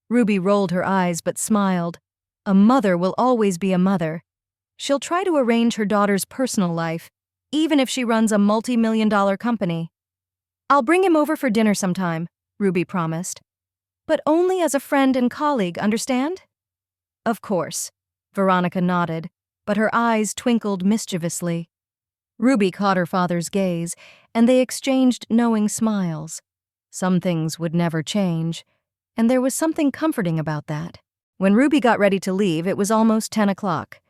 [SPEAKER 1] Ruby rolled her eyes but smiled. A mother will always be a mother. She'll try to arrange her daughter's personal life, even if she runs a multi-million-dollar company. "I'll bring him over for dinner sometime," Ruby promised. "But only as a friend and colleague, understand?" "Of course," Veronica nodded, but her eyes twinkled mischievously. Ruby caught her father's gaze, and they exchanged knowing smiles. Some things would never change, and there was something comforting about that. When Ruby got ready to leave, it was almost 10 o'clock.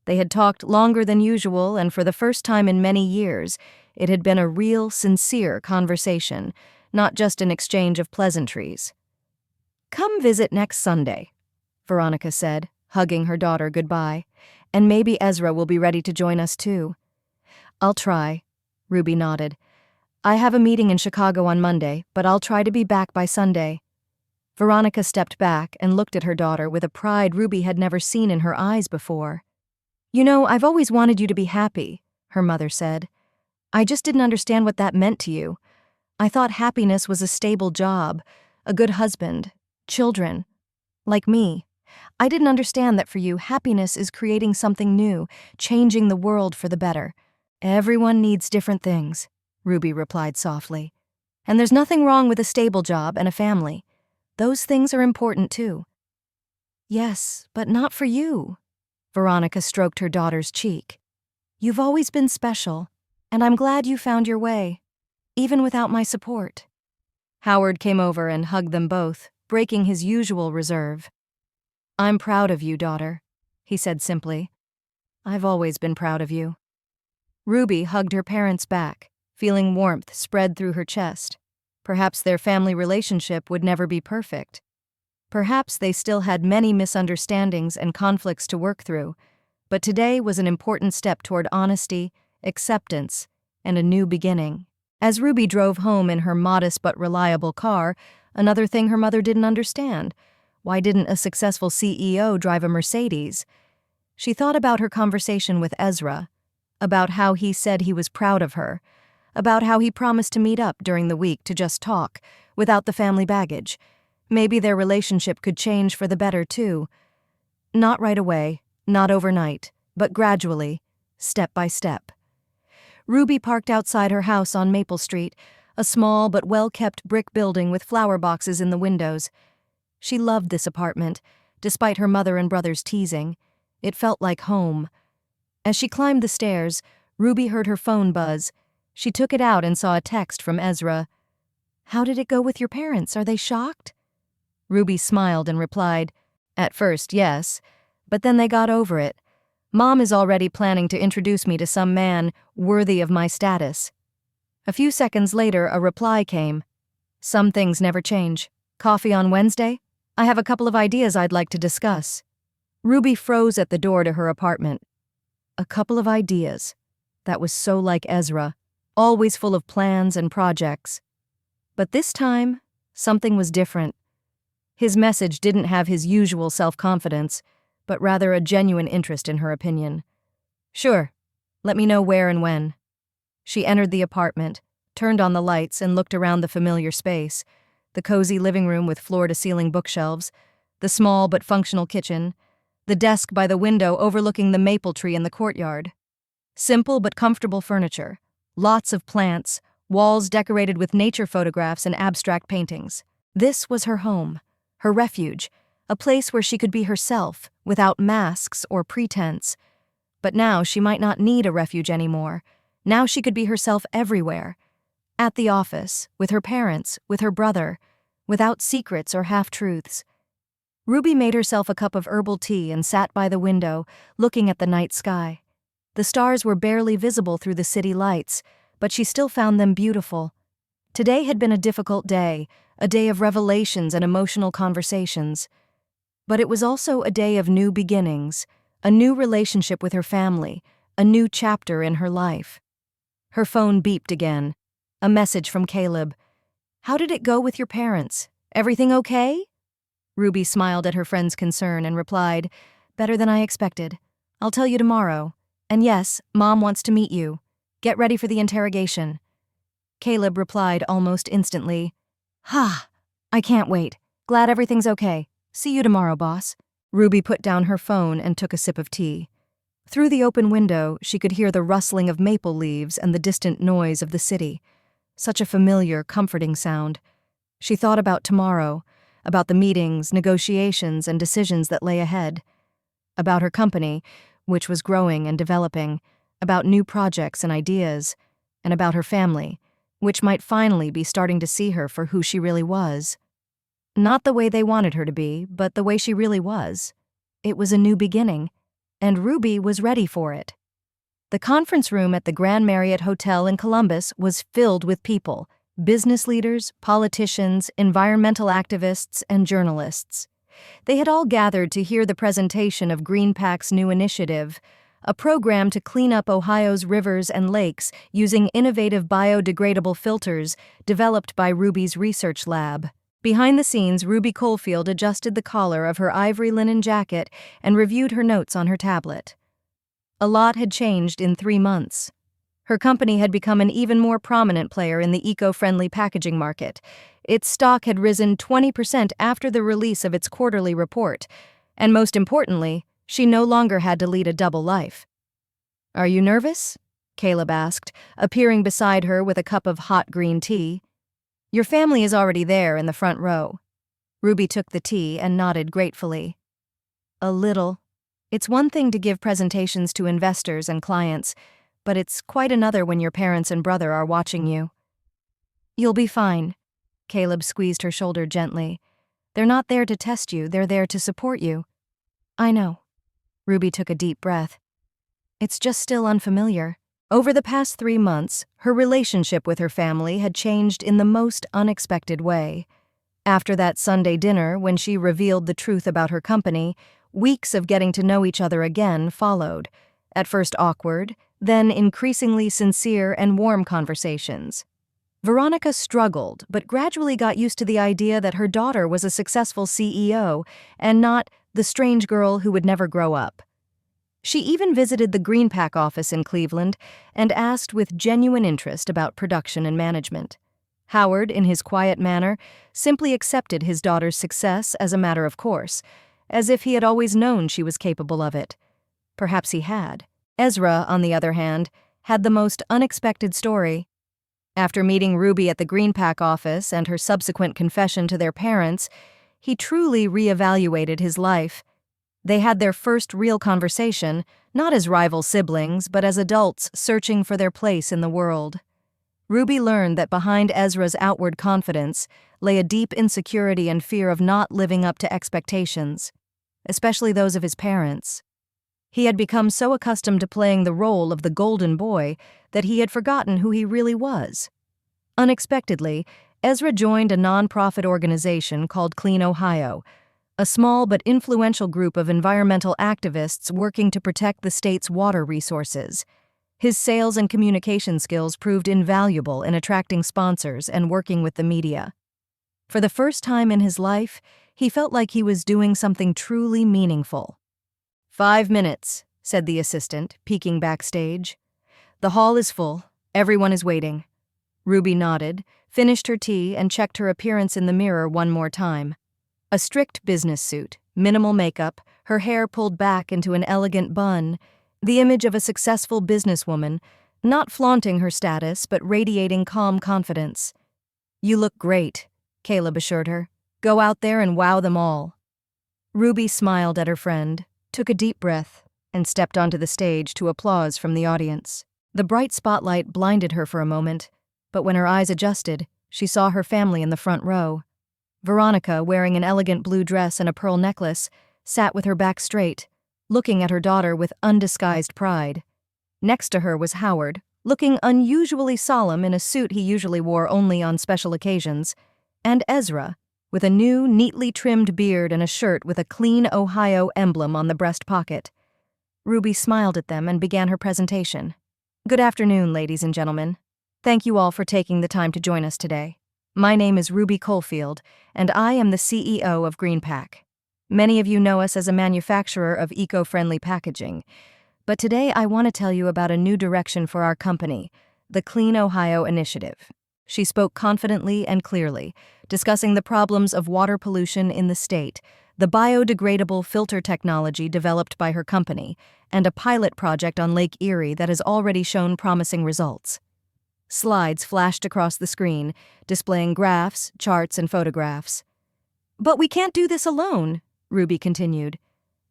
[SPEAKER 1] They had talked longer than usual, and for the first time in many years, it had been a real, sincere conversation, not just an exchange of pleasantries. "Come visit next Sunday," Veronica said, hugging her daughter goodbye, "and maybe Ezra will be ready to join us too." "I'll try," Ruby nodded. "I have a meeting in Chicago on Monday, but I'll try to be back by Sunday." Veronica stepped back and looked at her daughter with a pride Ruby had never seen in her eyes before. "You know, I've always wanted you to be happy," her mother said. "I just didn't understand what that meant to you. I thought happiness was a stable job, a good husband, children. Like me. I didn't understand that for you, happiness is creating something new, changing the world for the better." "Everyone needs different things," Ruby replied softly. "And there's nothing wrong with a stable job and a family. Those things are important too." "Yes, but not for you." Veronica stroked her daughter's cheek. "You've always been special, and I'm glad you found your way, even without my support." Howard came over and hugged them both, breaking his usual reserve. "I'm proud of you, daughter," he said simply. "I've always been proud of you." Ruby hugged her parents back, feeling warmth spread through her chest. Perhaps their family relationship would never be perfect. Perhaps they still had many misunderstandings and conflicts to work through, but today was an important step toward honesty, acceptance, and a new beginning. As Ruby drove home in her modest but reliable car, another thing her mother didn't understand: why didn't a successful CEO drive a Mercedes? She thought about her conversation with Ezra, about how he said he was proud of her, about how he promised to meet up during the week to just talk, without the family baggage. Maybe their relationship could change for the better, too. Not right away, not overnight, but gradually, step by step. Ruby parked outside her house on Maple Street, a small but well-kept brick building with flower boxes in the windows. She loved this apartment, despite her mother and brother's teasing. It felt like home. As she climbed the stairs, Ruby heard her phone buzz. She took it out and saw a text from Ezra. "How did it go with your parents? Are they shocked?" Ruby smiled and replied, "At first, yes, but then they got over it. Mom is already planning to introduce me to some man worthy of my status." A few seconds later, a reply came. "Some things never change. Coffee on Wednesday? I have a couple of ideas I'd like to discuss." Ruby froze at the door to her apartment. A couple of ideas. That was so like Ezra, always full of plans and projects. But this time, something was different. His message didn't have his usual self-confidence, but rather a genuine interest in her opinion. "Sure. Let me know where and when." She entered the apartment, turned on the lights, and looked around the familiar space: the cozy living room with floor-to-ceiling bookshelves, the small but functional kitchen, the desk by the window overlooking the maple tree in the courtyard. Simple but comfortable furniture, lots of plants, walls decorated with nature photographs and abstract paintings. This was her home, her refuge, a place where she could be herself, without masks or pretense. But now she might not need a refuge anymore. Now she could be herself everywhere. At the office, with her parents, with her brother, without secrets or half-truths. Ruby made herself a cup of herbal tea and sat by the window, looking at the night sky. The stars were barely visible through the city lights, but she still found them beautiful. Today had been a difficult day, a day of revelations and emotional conversations. But it was also a day of new beginnings, a new relationship with her family, a new chapter in her life. Her phone beeped again. A message from Caleb. "How did it go with your parents? Everything okay?" Ruby smiled at her friend's concern and replied, "Better than I expected. I'll tell you tomorrow. And yes, Mom wants to meet you. Get ready for the interrogation." Caleb replied almost instantly, "Ha! I can't wait. Glad everything's okay. See you tomorrow, boss." Ruby put down her phone and took a sip of tea. Through the open window, she could hear the rustling of maple leaves and the distant noise of the city. Such a familiar, comforting sound. She thought about tomorrow, about the meetings, negotiations, and decisions that lay ahead. About her company, which was growing and developing, about new projects and ideas, and about her family, which might finally be starting to see her for who she really was. Not the way they wanted her to be, but the way she really was. It was a new beginning, and Ruby was ready for it. The conference room at the Grand Marriott Hotel in Columbus was filled with people: business leaders, politicians, environmental activists, and journalists. They had all gathered to hear the presentation of GreenPAC's new initiative, a program to clean up Ohio's rivers and lakes using innovative biodegradable filters developed by Ruby's research lab. Behind the scenes, Ruby Coalfield adjusted the collar of her ivory linen jacket and reviewed her notes on her tablet. A lot had changed in 3 months. Her company had become an even more prominent player in the eco-friendly packaging market. Its stock had risen 20% after the release of its quarterly report, and most importantly, she no longer had to lead a double life. "Are you nervous?" Caleb asked, appearing beside her with a cup of hot green tea. "Your family is already there in the front row." Ruby took the tea and nodded gratefully. "A little. It's one thing to give presentations to investors and clients, but it's quite another when your parents and brother are watching you." "You'll be fine." Caleb squeezed her shoulder gently. "They're not there to test you, they're there to support you." "I know." Ruby took a deep breath. "It's just still unfamiliar." Over the past 3 months, her relationship with her family had changed in the most unexpected way. After that Sunday dinner, when she revealed the truth about her company, weeks of getting to know each other again followed. At first awkward, then increasingly sincere and warm conversations. Veronica struggled, but gradually got used to the idea that her daughter was a successful CEO and not the strange girl who would never grow up. She even visited the GreenPack office in Cleveland and asked with genuine interest about production and management. Howard, in his quiet manner, simply accepted his daughter's success as a matter of course, as if he had always known she was capable of it. Perhaps he had. Ezra, on the other hand, had the most unexpected story. After meeting Ruby at the GreenPack office and her subsequent confession to their parents, he truly reevaluated his life. They had their first real conversation, not as rival siblings, but as adults searching for their place in the world. Ruby learned that behind Ezra's outward confidence lay a deep insecurity and fear of not living up to expectations, especially those of his parents. He had become so accustomed to playing the role of the golden boy that he had forgotten who he really was. Unexpectedly, Ezra joined a nonprofit organization called Clean Ohio, a small but influential group of environmental activists working to protect the state's water resources. His sales and communication skills proved invaluable in attracting sponsors and working with the media. For the first time in his life, he felt like he was doing something truly meaningful. 5 minutes, said the assistant, peeking backstage. The hall is full. Everyone is waiting. Ruby nodded, finished her tea, and checked her appearance in the mirror one more time. A strict business suit, minimal makeup, her hair pulled back into an elegant bun, the image of a successful businesswoman, not flaunting her status but radiating calm confidence. "You look great," Caleb assured her. "Go out there and wow them all." Ruby smiled at her friend, took a deep breath, and stepped onto the stage to applause from the audience. The bright spotlight blinded her for a moment, but when her eyes adjusted, she saw her family in the front row. Veronica, wearing an elegant blue dress and a pearl necklace, sat with her back straight, looking at her daughter with undisguised pride. Next to her was Howard, looking unusually solemn in a suit he usually wore only on special occasions, and Ezra, with a new, neatly trimmed beard and a shirt with a Clean Ohio emblem on the breast pocket. Ruby smiled at them and began her presentation. "Good afternoon, ladies and gentlemen. Thank you all for taking the time to join us today. My name is Ruby Coalfield, and I am the CEO of GreenPack. Many of you know us as a manufacturer of eco-friendly packaging, but today I want to tell you about a new direction for our company, the Clean Ohio Initiative." She spoke confidently and clearly, discussing the problems of water pollution in the state, the biodegradable filter technology developed by her company, and a pilot project on Lake Erie that has already shown promising results. Slides flashed across the screen, displaying graphs, charts, and photographs. "But we can't do this alone," Ruby continued.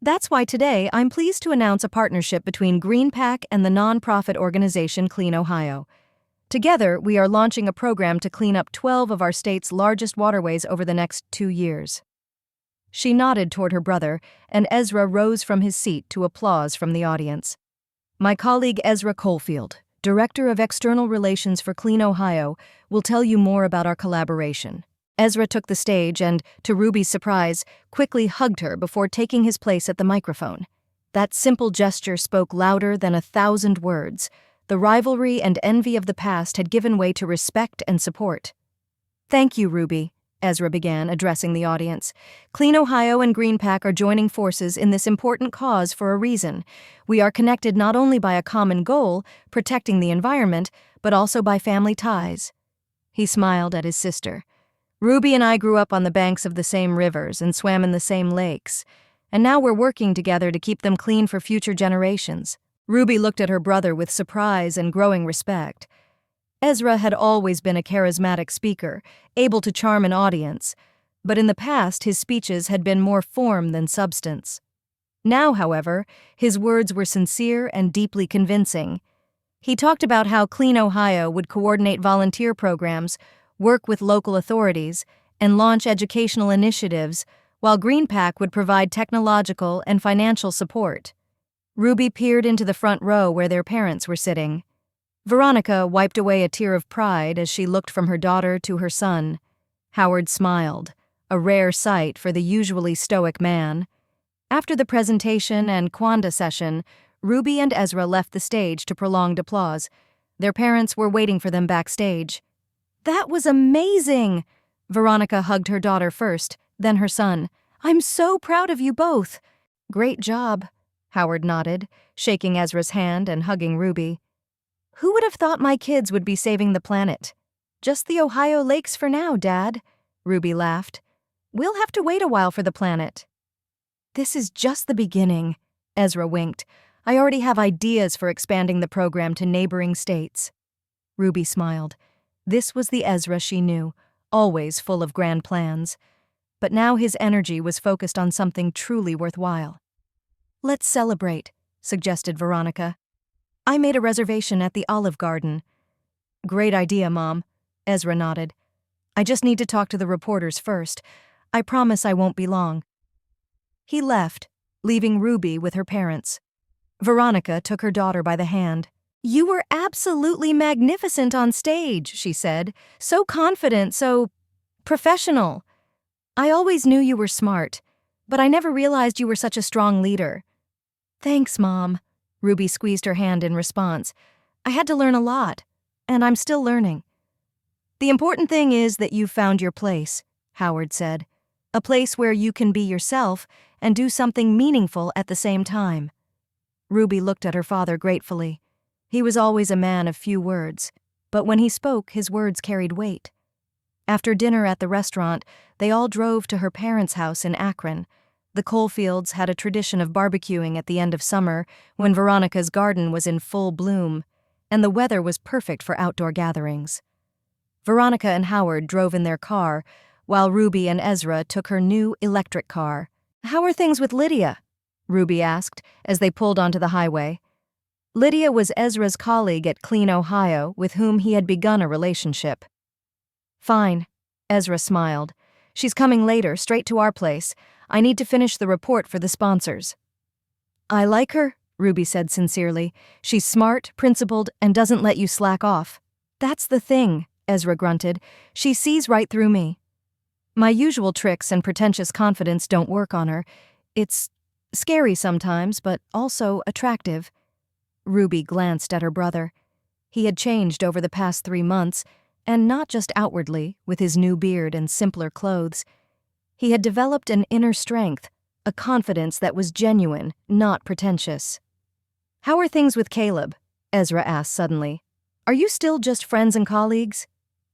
[SPEAKER 1] "That's why today I'm pleased to announce a partnership between GreenPack and the nonprofit organization Clean Ohio. Together, we are launching a program to clean up 12 of our state's largest waterways over the next 2 years. She nodded toward her brother, and Ezra rose from his seat to applause from the audience. "My colleague Ezra Coalfield, Director of External Relations for Clean Ohio, will tell you more about our collaboration." Ezra took the stage and, to Ruby's surprise, quickly hugged her before taking his place at the microphone. That simple gesture spoke louder than 1,000 words. The rivalry and envy of the past had given way to respect and support. "Thank you, Ruby," Ezra began, addressing the audience. Clean Ohio and GreenPack are joining forces in this important cause for a reason. We are connected not only by a common goal, protecting the environment, but also by family ties. He smiled at his sister. Ruby and I grew up on the banks of the same rivers and swam in the same lakes, and now we're working together to keep them clean for future generations. Ruby looked at her brother with surprise and growing respect. Ezra had always been a charismatic speaker, able to charm an audience, but in the past his speeches had been more form than substance. Now, however, his words were sincere and deeply convincing. He talked about how Clean Ohio would coordinate volunteer programs, work with local authorities, and launch educational initiatives, while GreenPack would provide technological and financial support. Ruby peered into the front row where their parents were sitting. Veronica wiped away a tear of pride as she looked from her daughter to her son. Howard smiled, a rare sight for the usually stoic man. After the presentation and Kwanda session, Ruby and Ezra left the stage to prolonged applause. Their parents were waiting for them backstage. "That was amazing!" Veronica hugged her daughter first, then her son. "I'm so proud of you both." "Great job," Howard nodded, shaking Ezra's hand and hugging Ruby. "Who would have thought my kids would be saving the planet? Just the Ohio lakes for now, Dad," Ruby laughed. "We'll have to wait a while for the planet." "This is just the beginning," Ezra winked. "I already have ideas for expanding the program to neighboring states." Ruby smiled. This was the Ezra she knew, always full of grand plans. But now his energy was focused on something truly worthwhile. "Let's celebrate," suggested Veronica. "I made a reservation at the Olive Garden." "Great idea, Mom," Ezra nodded. "I just need to talk to the reporters first. I promise I won't be long." He left, leaving Ruby with her parents. Veronica took her daughter by the hand. "You were absolutely magnificent on stage," she said. "So confident, so professional. I always knew you were smart, but I never realized you were such a strong leader." "Thanks, Mom." Ruby squeezed her hand in response. "I had to learn a lot, and I'm still learning." "The important thing is that you've found your place," Howard said. "A place where you can be yourself and do something meaningful at the same time." Ruby looked at her father gratefully. He was always a man of few words, but when he spoke, his words carried weight. After dinner at the restaurant, they all drove to her parents' house in Akron. The Coalfields had a tradition of barbecuing at the end of summer when Veronica's garden was in full bloom, and the weather was perfect for outdoor gatherings. Veronica and Howard drove in their car, while Ruby and Ezra took her new electric car. "How are things with Lydia?" Ruby asked as they pulled onto the highway. Lydia was Ezra's colleague at Clean Ohio, with whom he had begun a relationship. "Fine," Ezra smiled. "She's coming later, straight to our place. I need to finish the report for the sponsors." "I like her," Ruby said sincerely. "She's smart, principled, and doesn't let you slack off." "That's the thing," Ezra grunted. "She sees right through me. My usual tricks and pretentious confidence don't work on her. It's scary sometimes, but also attractive." Ruby glanced at her brother. He had changed over the past 3 months, and not just outwardly, with his new beard and simpler clothes. He had developed an inner strength, a confidence that was genuine, not pretentious. "How are things with Caleb?" Ezra asked suddenly. "Are you still just friends and colleagues?"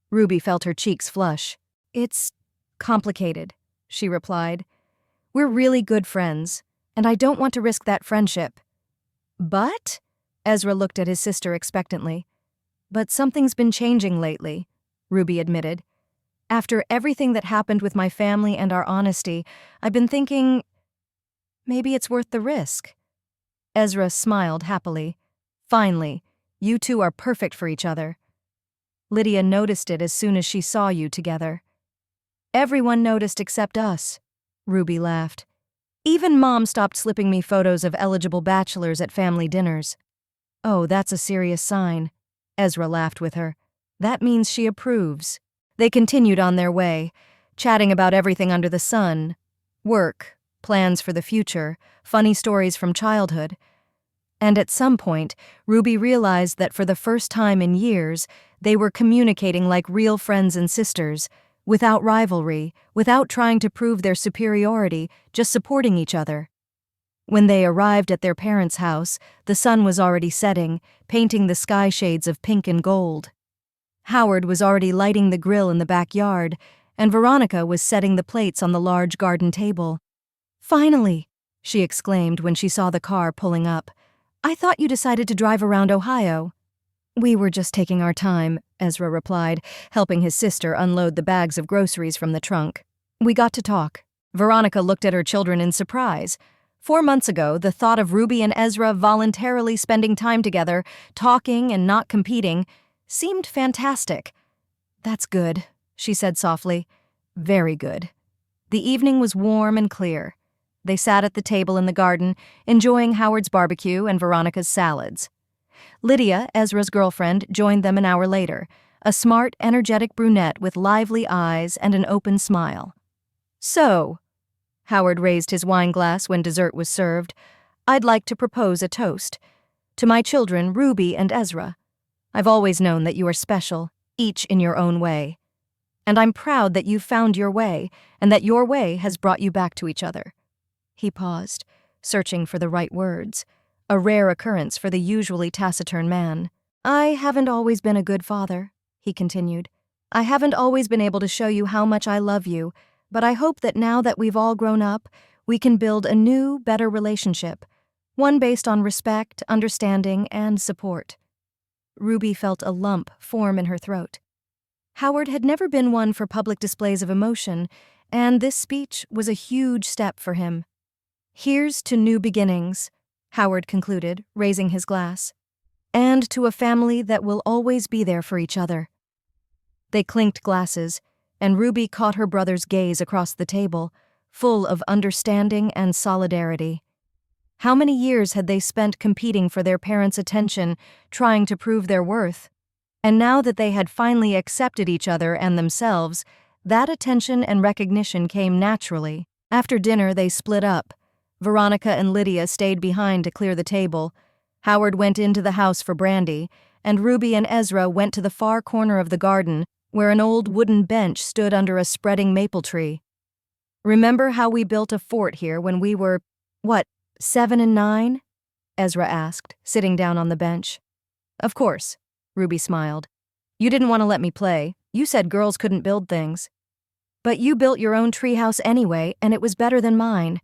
[SPEAKER 1] Ruby felt her cheeks flush. "It's complicated," she replied. "We're really good friends, and I don't want to risk that friendship." "But?" Ezra looked at his sister expectantly. "But something's been changing lately," Ruby admitted. "After everything that happened with my family and our honesty, I've been thinking maybe it's worth the risk." Ezra smiled happily. "Finally, you two are perfect for each other." "Lydia noticed it as soon as she saw you together." "Everyone noticed except us," Ruby laughed. "Even Mom stopped slipping me photos of eligible bachelors at family dinners." "Oh, that's a serious sign," Ezra laughed with her. "That means she approves." They continued on their way, chatting about everything under the sun: work, plans for the future, funny stories from childhood. And at some point, Ruby realized that for the first time in years, they were communicating like real friends and sisters, without rivalry, without trying to prove their superiority, just supporting each other. When they arrived at their parents' house, the sun was already setting, painting the sky shades of pink and gold. Howard was already lighting the grill in the backyard, and Veronica was setting the plates on the large garden table. "Finally," she exclaimed when she saw the car pulling up. "I thought you decided to drive around Ohio." "We were just taking our time," Ezra replied, helping his sister unload the bags of groceries from the trunk. "We got to talk." Veronica looked at her children in surprise. 4 months ago, the thought of Ruby and Ezra voluntarily spending time together, talking and not competing, seemed fantastic. "That's good," she said softly. "Very good." The evening was warm and clear. They sat at the table in the garden, enjoying Howard's barbecue and Veronica's salads. Lydia, Ezra's girlfriend, joined them an hour later, a smart, energetic brunette with lively eyes and an open smile. "So," Howard raised his wine glass when dessert was served, "I'd like to propose a toast. To my children, Ruby and Ezra. I've always known that you are special, each in your own way. And I'm proud that you've found your way, and that your way has brought you back to each other." He paused, searching for the right words, a rare occurrence for the usually taciturn man. "I haven't always been a good father," he continued. "I haven't always been able to show you how much I love you, but I hope that now that we've all grown up, we can build a new, better relationship, one based on respect, understanding, and support." Ruby felt a lump form in her throat. Howard had never been one for public displays of emotion, and this speech was a huge step for him. "Here's to new beginnings," Howard concluded, raising his glass, "and to a family that will always be there for each other." They clinked glasses, and Ruby caught her brother's gaze across the table, full of understanding and solidarity. How many years had they spent competing for their parents' attention, trying to prove their worth? And now that they had finally accepted each other and themselves, that attention and recognition came naturally. After dinner, they split up. Veronica and Lydia stayed behind to clear the table. Howard went into the house for brandy, and Ruby and Ezra went to the far corner of the garden, where an old wooden bench stood under a spreading maple tree. "Remember how we built a fort here when we were, 7 and 9? Ezra asked, sitting down on the bench. "Of course," Ruby smiled. "You didn't want to let me play. You said girls couldn't build things." "But you built your own treehouse anyway, and it was better than mine,"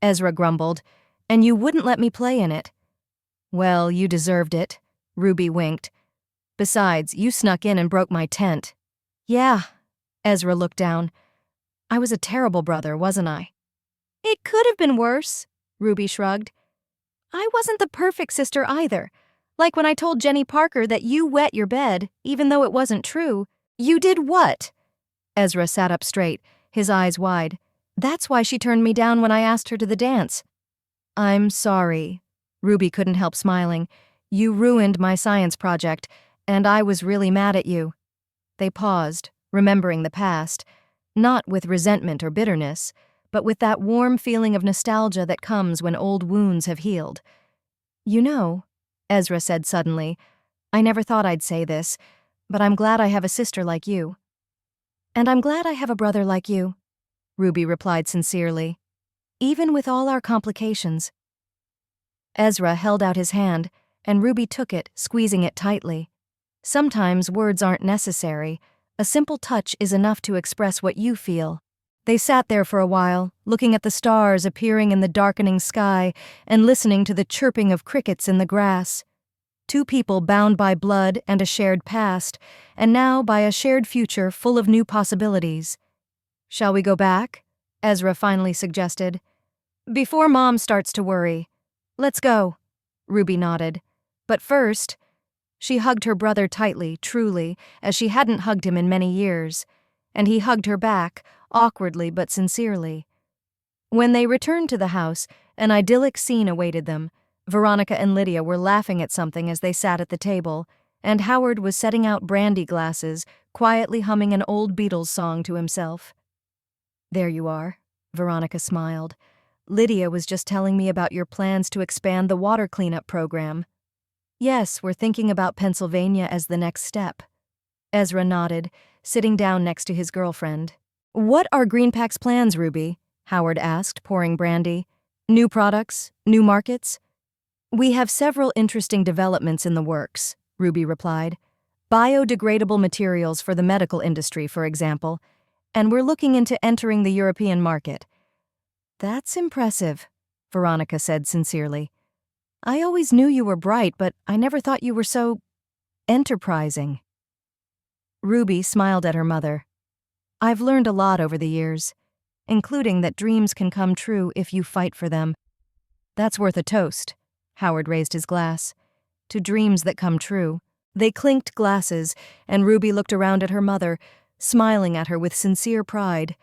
[SPEAKER 1] Ezra grumbled, "and you wouldn't let me play in it." "Well, you deserved it," Ruby winked. "Besides, you snuck in and broke my tent." "Yeah," Ezra looked down. "I was a terrible brother, wasn't I?"
[SPEAKER 2] "It could have been worse,"
[SPEAKER 1] Ruby shrugged.
[SPEAKER 2] "I wasn't the perfect sister either. Like when I told Jenny Parker that you wet your bed, even though it wasn't true."
[SPEAKER 1] "You did what?" Ezra sat up straight, his eyes wide. "That's why she turned me down when I asked her to the dance." "I'm sorry." Ruby couldn't help smiling. "You ruined my science project, and I was really mad at you." They paused, remembering the past, not with resentment or bitterness, but with that warm feeling of nostalgia that comes when old wounds have healed. "You know," Ezra said suddenly, "I never thought I'd say this, but I'm glad I have a sister like you." "And I'm glad I have a brother like you," Ruby replied sincerely, "even with all our complications." Ezra held out his hand, and Ruby took it, squeezing it tightly. Sometimes words aren't necessary. A simple touch is enough to express what you feel. They sat there for a while, looking at the stars appearing in the darkening sky and listening to the chirping of crickets in the grass. Two people bound by blood and a shared past, and now by a shared future full of new possibilities. "Shall we go back?" Ezra finally suggested. "Before Mom starts to worry." "Let's go," Ruby nodded. "But first," she hugged her brother tightly, truly, as she hadn't hugged him in many years, and he hugged her back, awkwardly but sincerely. When they returned to the house, an idyllic scene awaited them. Veronica and Lydia were laughing at something as they sat at the table, and Howard was setting out brandy glasses, quietly humming an old Beatles song to himself. "There you are," Veronica smiled. "Lydia was just telling me about your plans to expand the water cleanup program." "Yes, we're thinking about Pennsylvania as the next step." Ezra nodded, sitting down next to his girlfriend. "What are Greenpack's plans, Ruby?" Howard asked, pouring brandy. "New products? New markets?" "We have several interesting developments in the works," Ruby replied. "Biodegradable materials for the medical industry, for example, and we're looking into entering the European market." "That's impressive," Veronica said sincerely. "I always knew you were bright, but I never thought you were so enterprising." Ruby smiled at her mother. "I've learned a lot over the years, including that dreams can come true if you fight for them." "That's worth a toast." Howard raised his glass. "To dreams that come true." They clinked glasses, and Ruby looked around at her mother, smiling at her with sincere pride.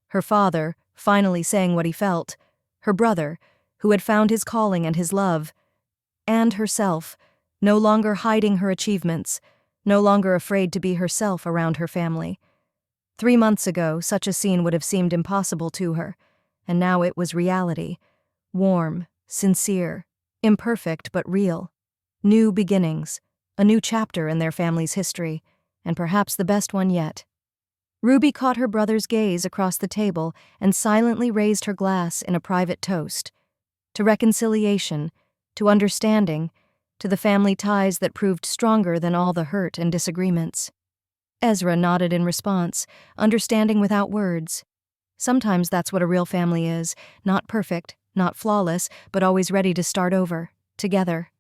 [SPEAKER 1] Her father, finally saying what he felt. Her brother, who had found his calling and his love. And herself, no longer hiding her achievements, no longer afraid to be herself around her family. 3 months ago, such a scene would have seemed impossible to her, and now it was reality. Warm, sincere, imperfect but real. New beginnings, a new chapter in their family's history, and perhaps the best one yet. Ruby caught her brother's gaze across the table and silently raised her glass in a private toast. To reconciliation, to understanding, to the family ties that proved stronger than all the hurt and disagreements. Ezra nodded in response, understanding without words. Sometimes that's what a real family is, not perfect, not flawless, but always ready to start over, together.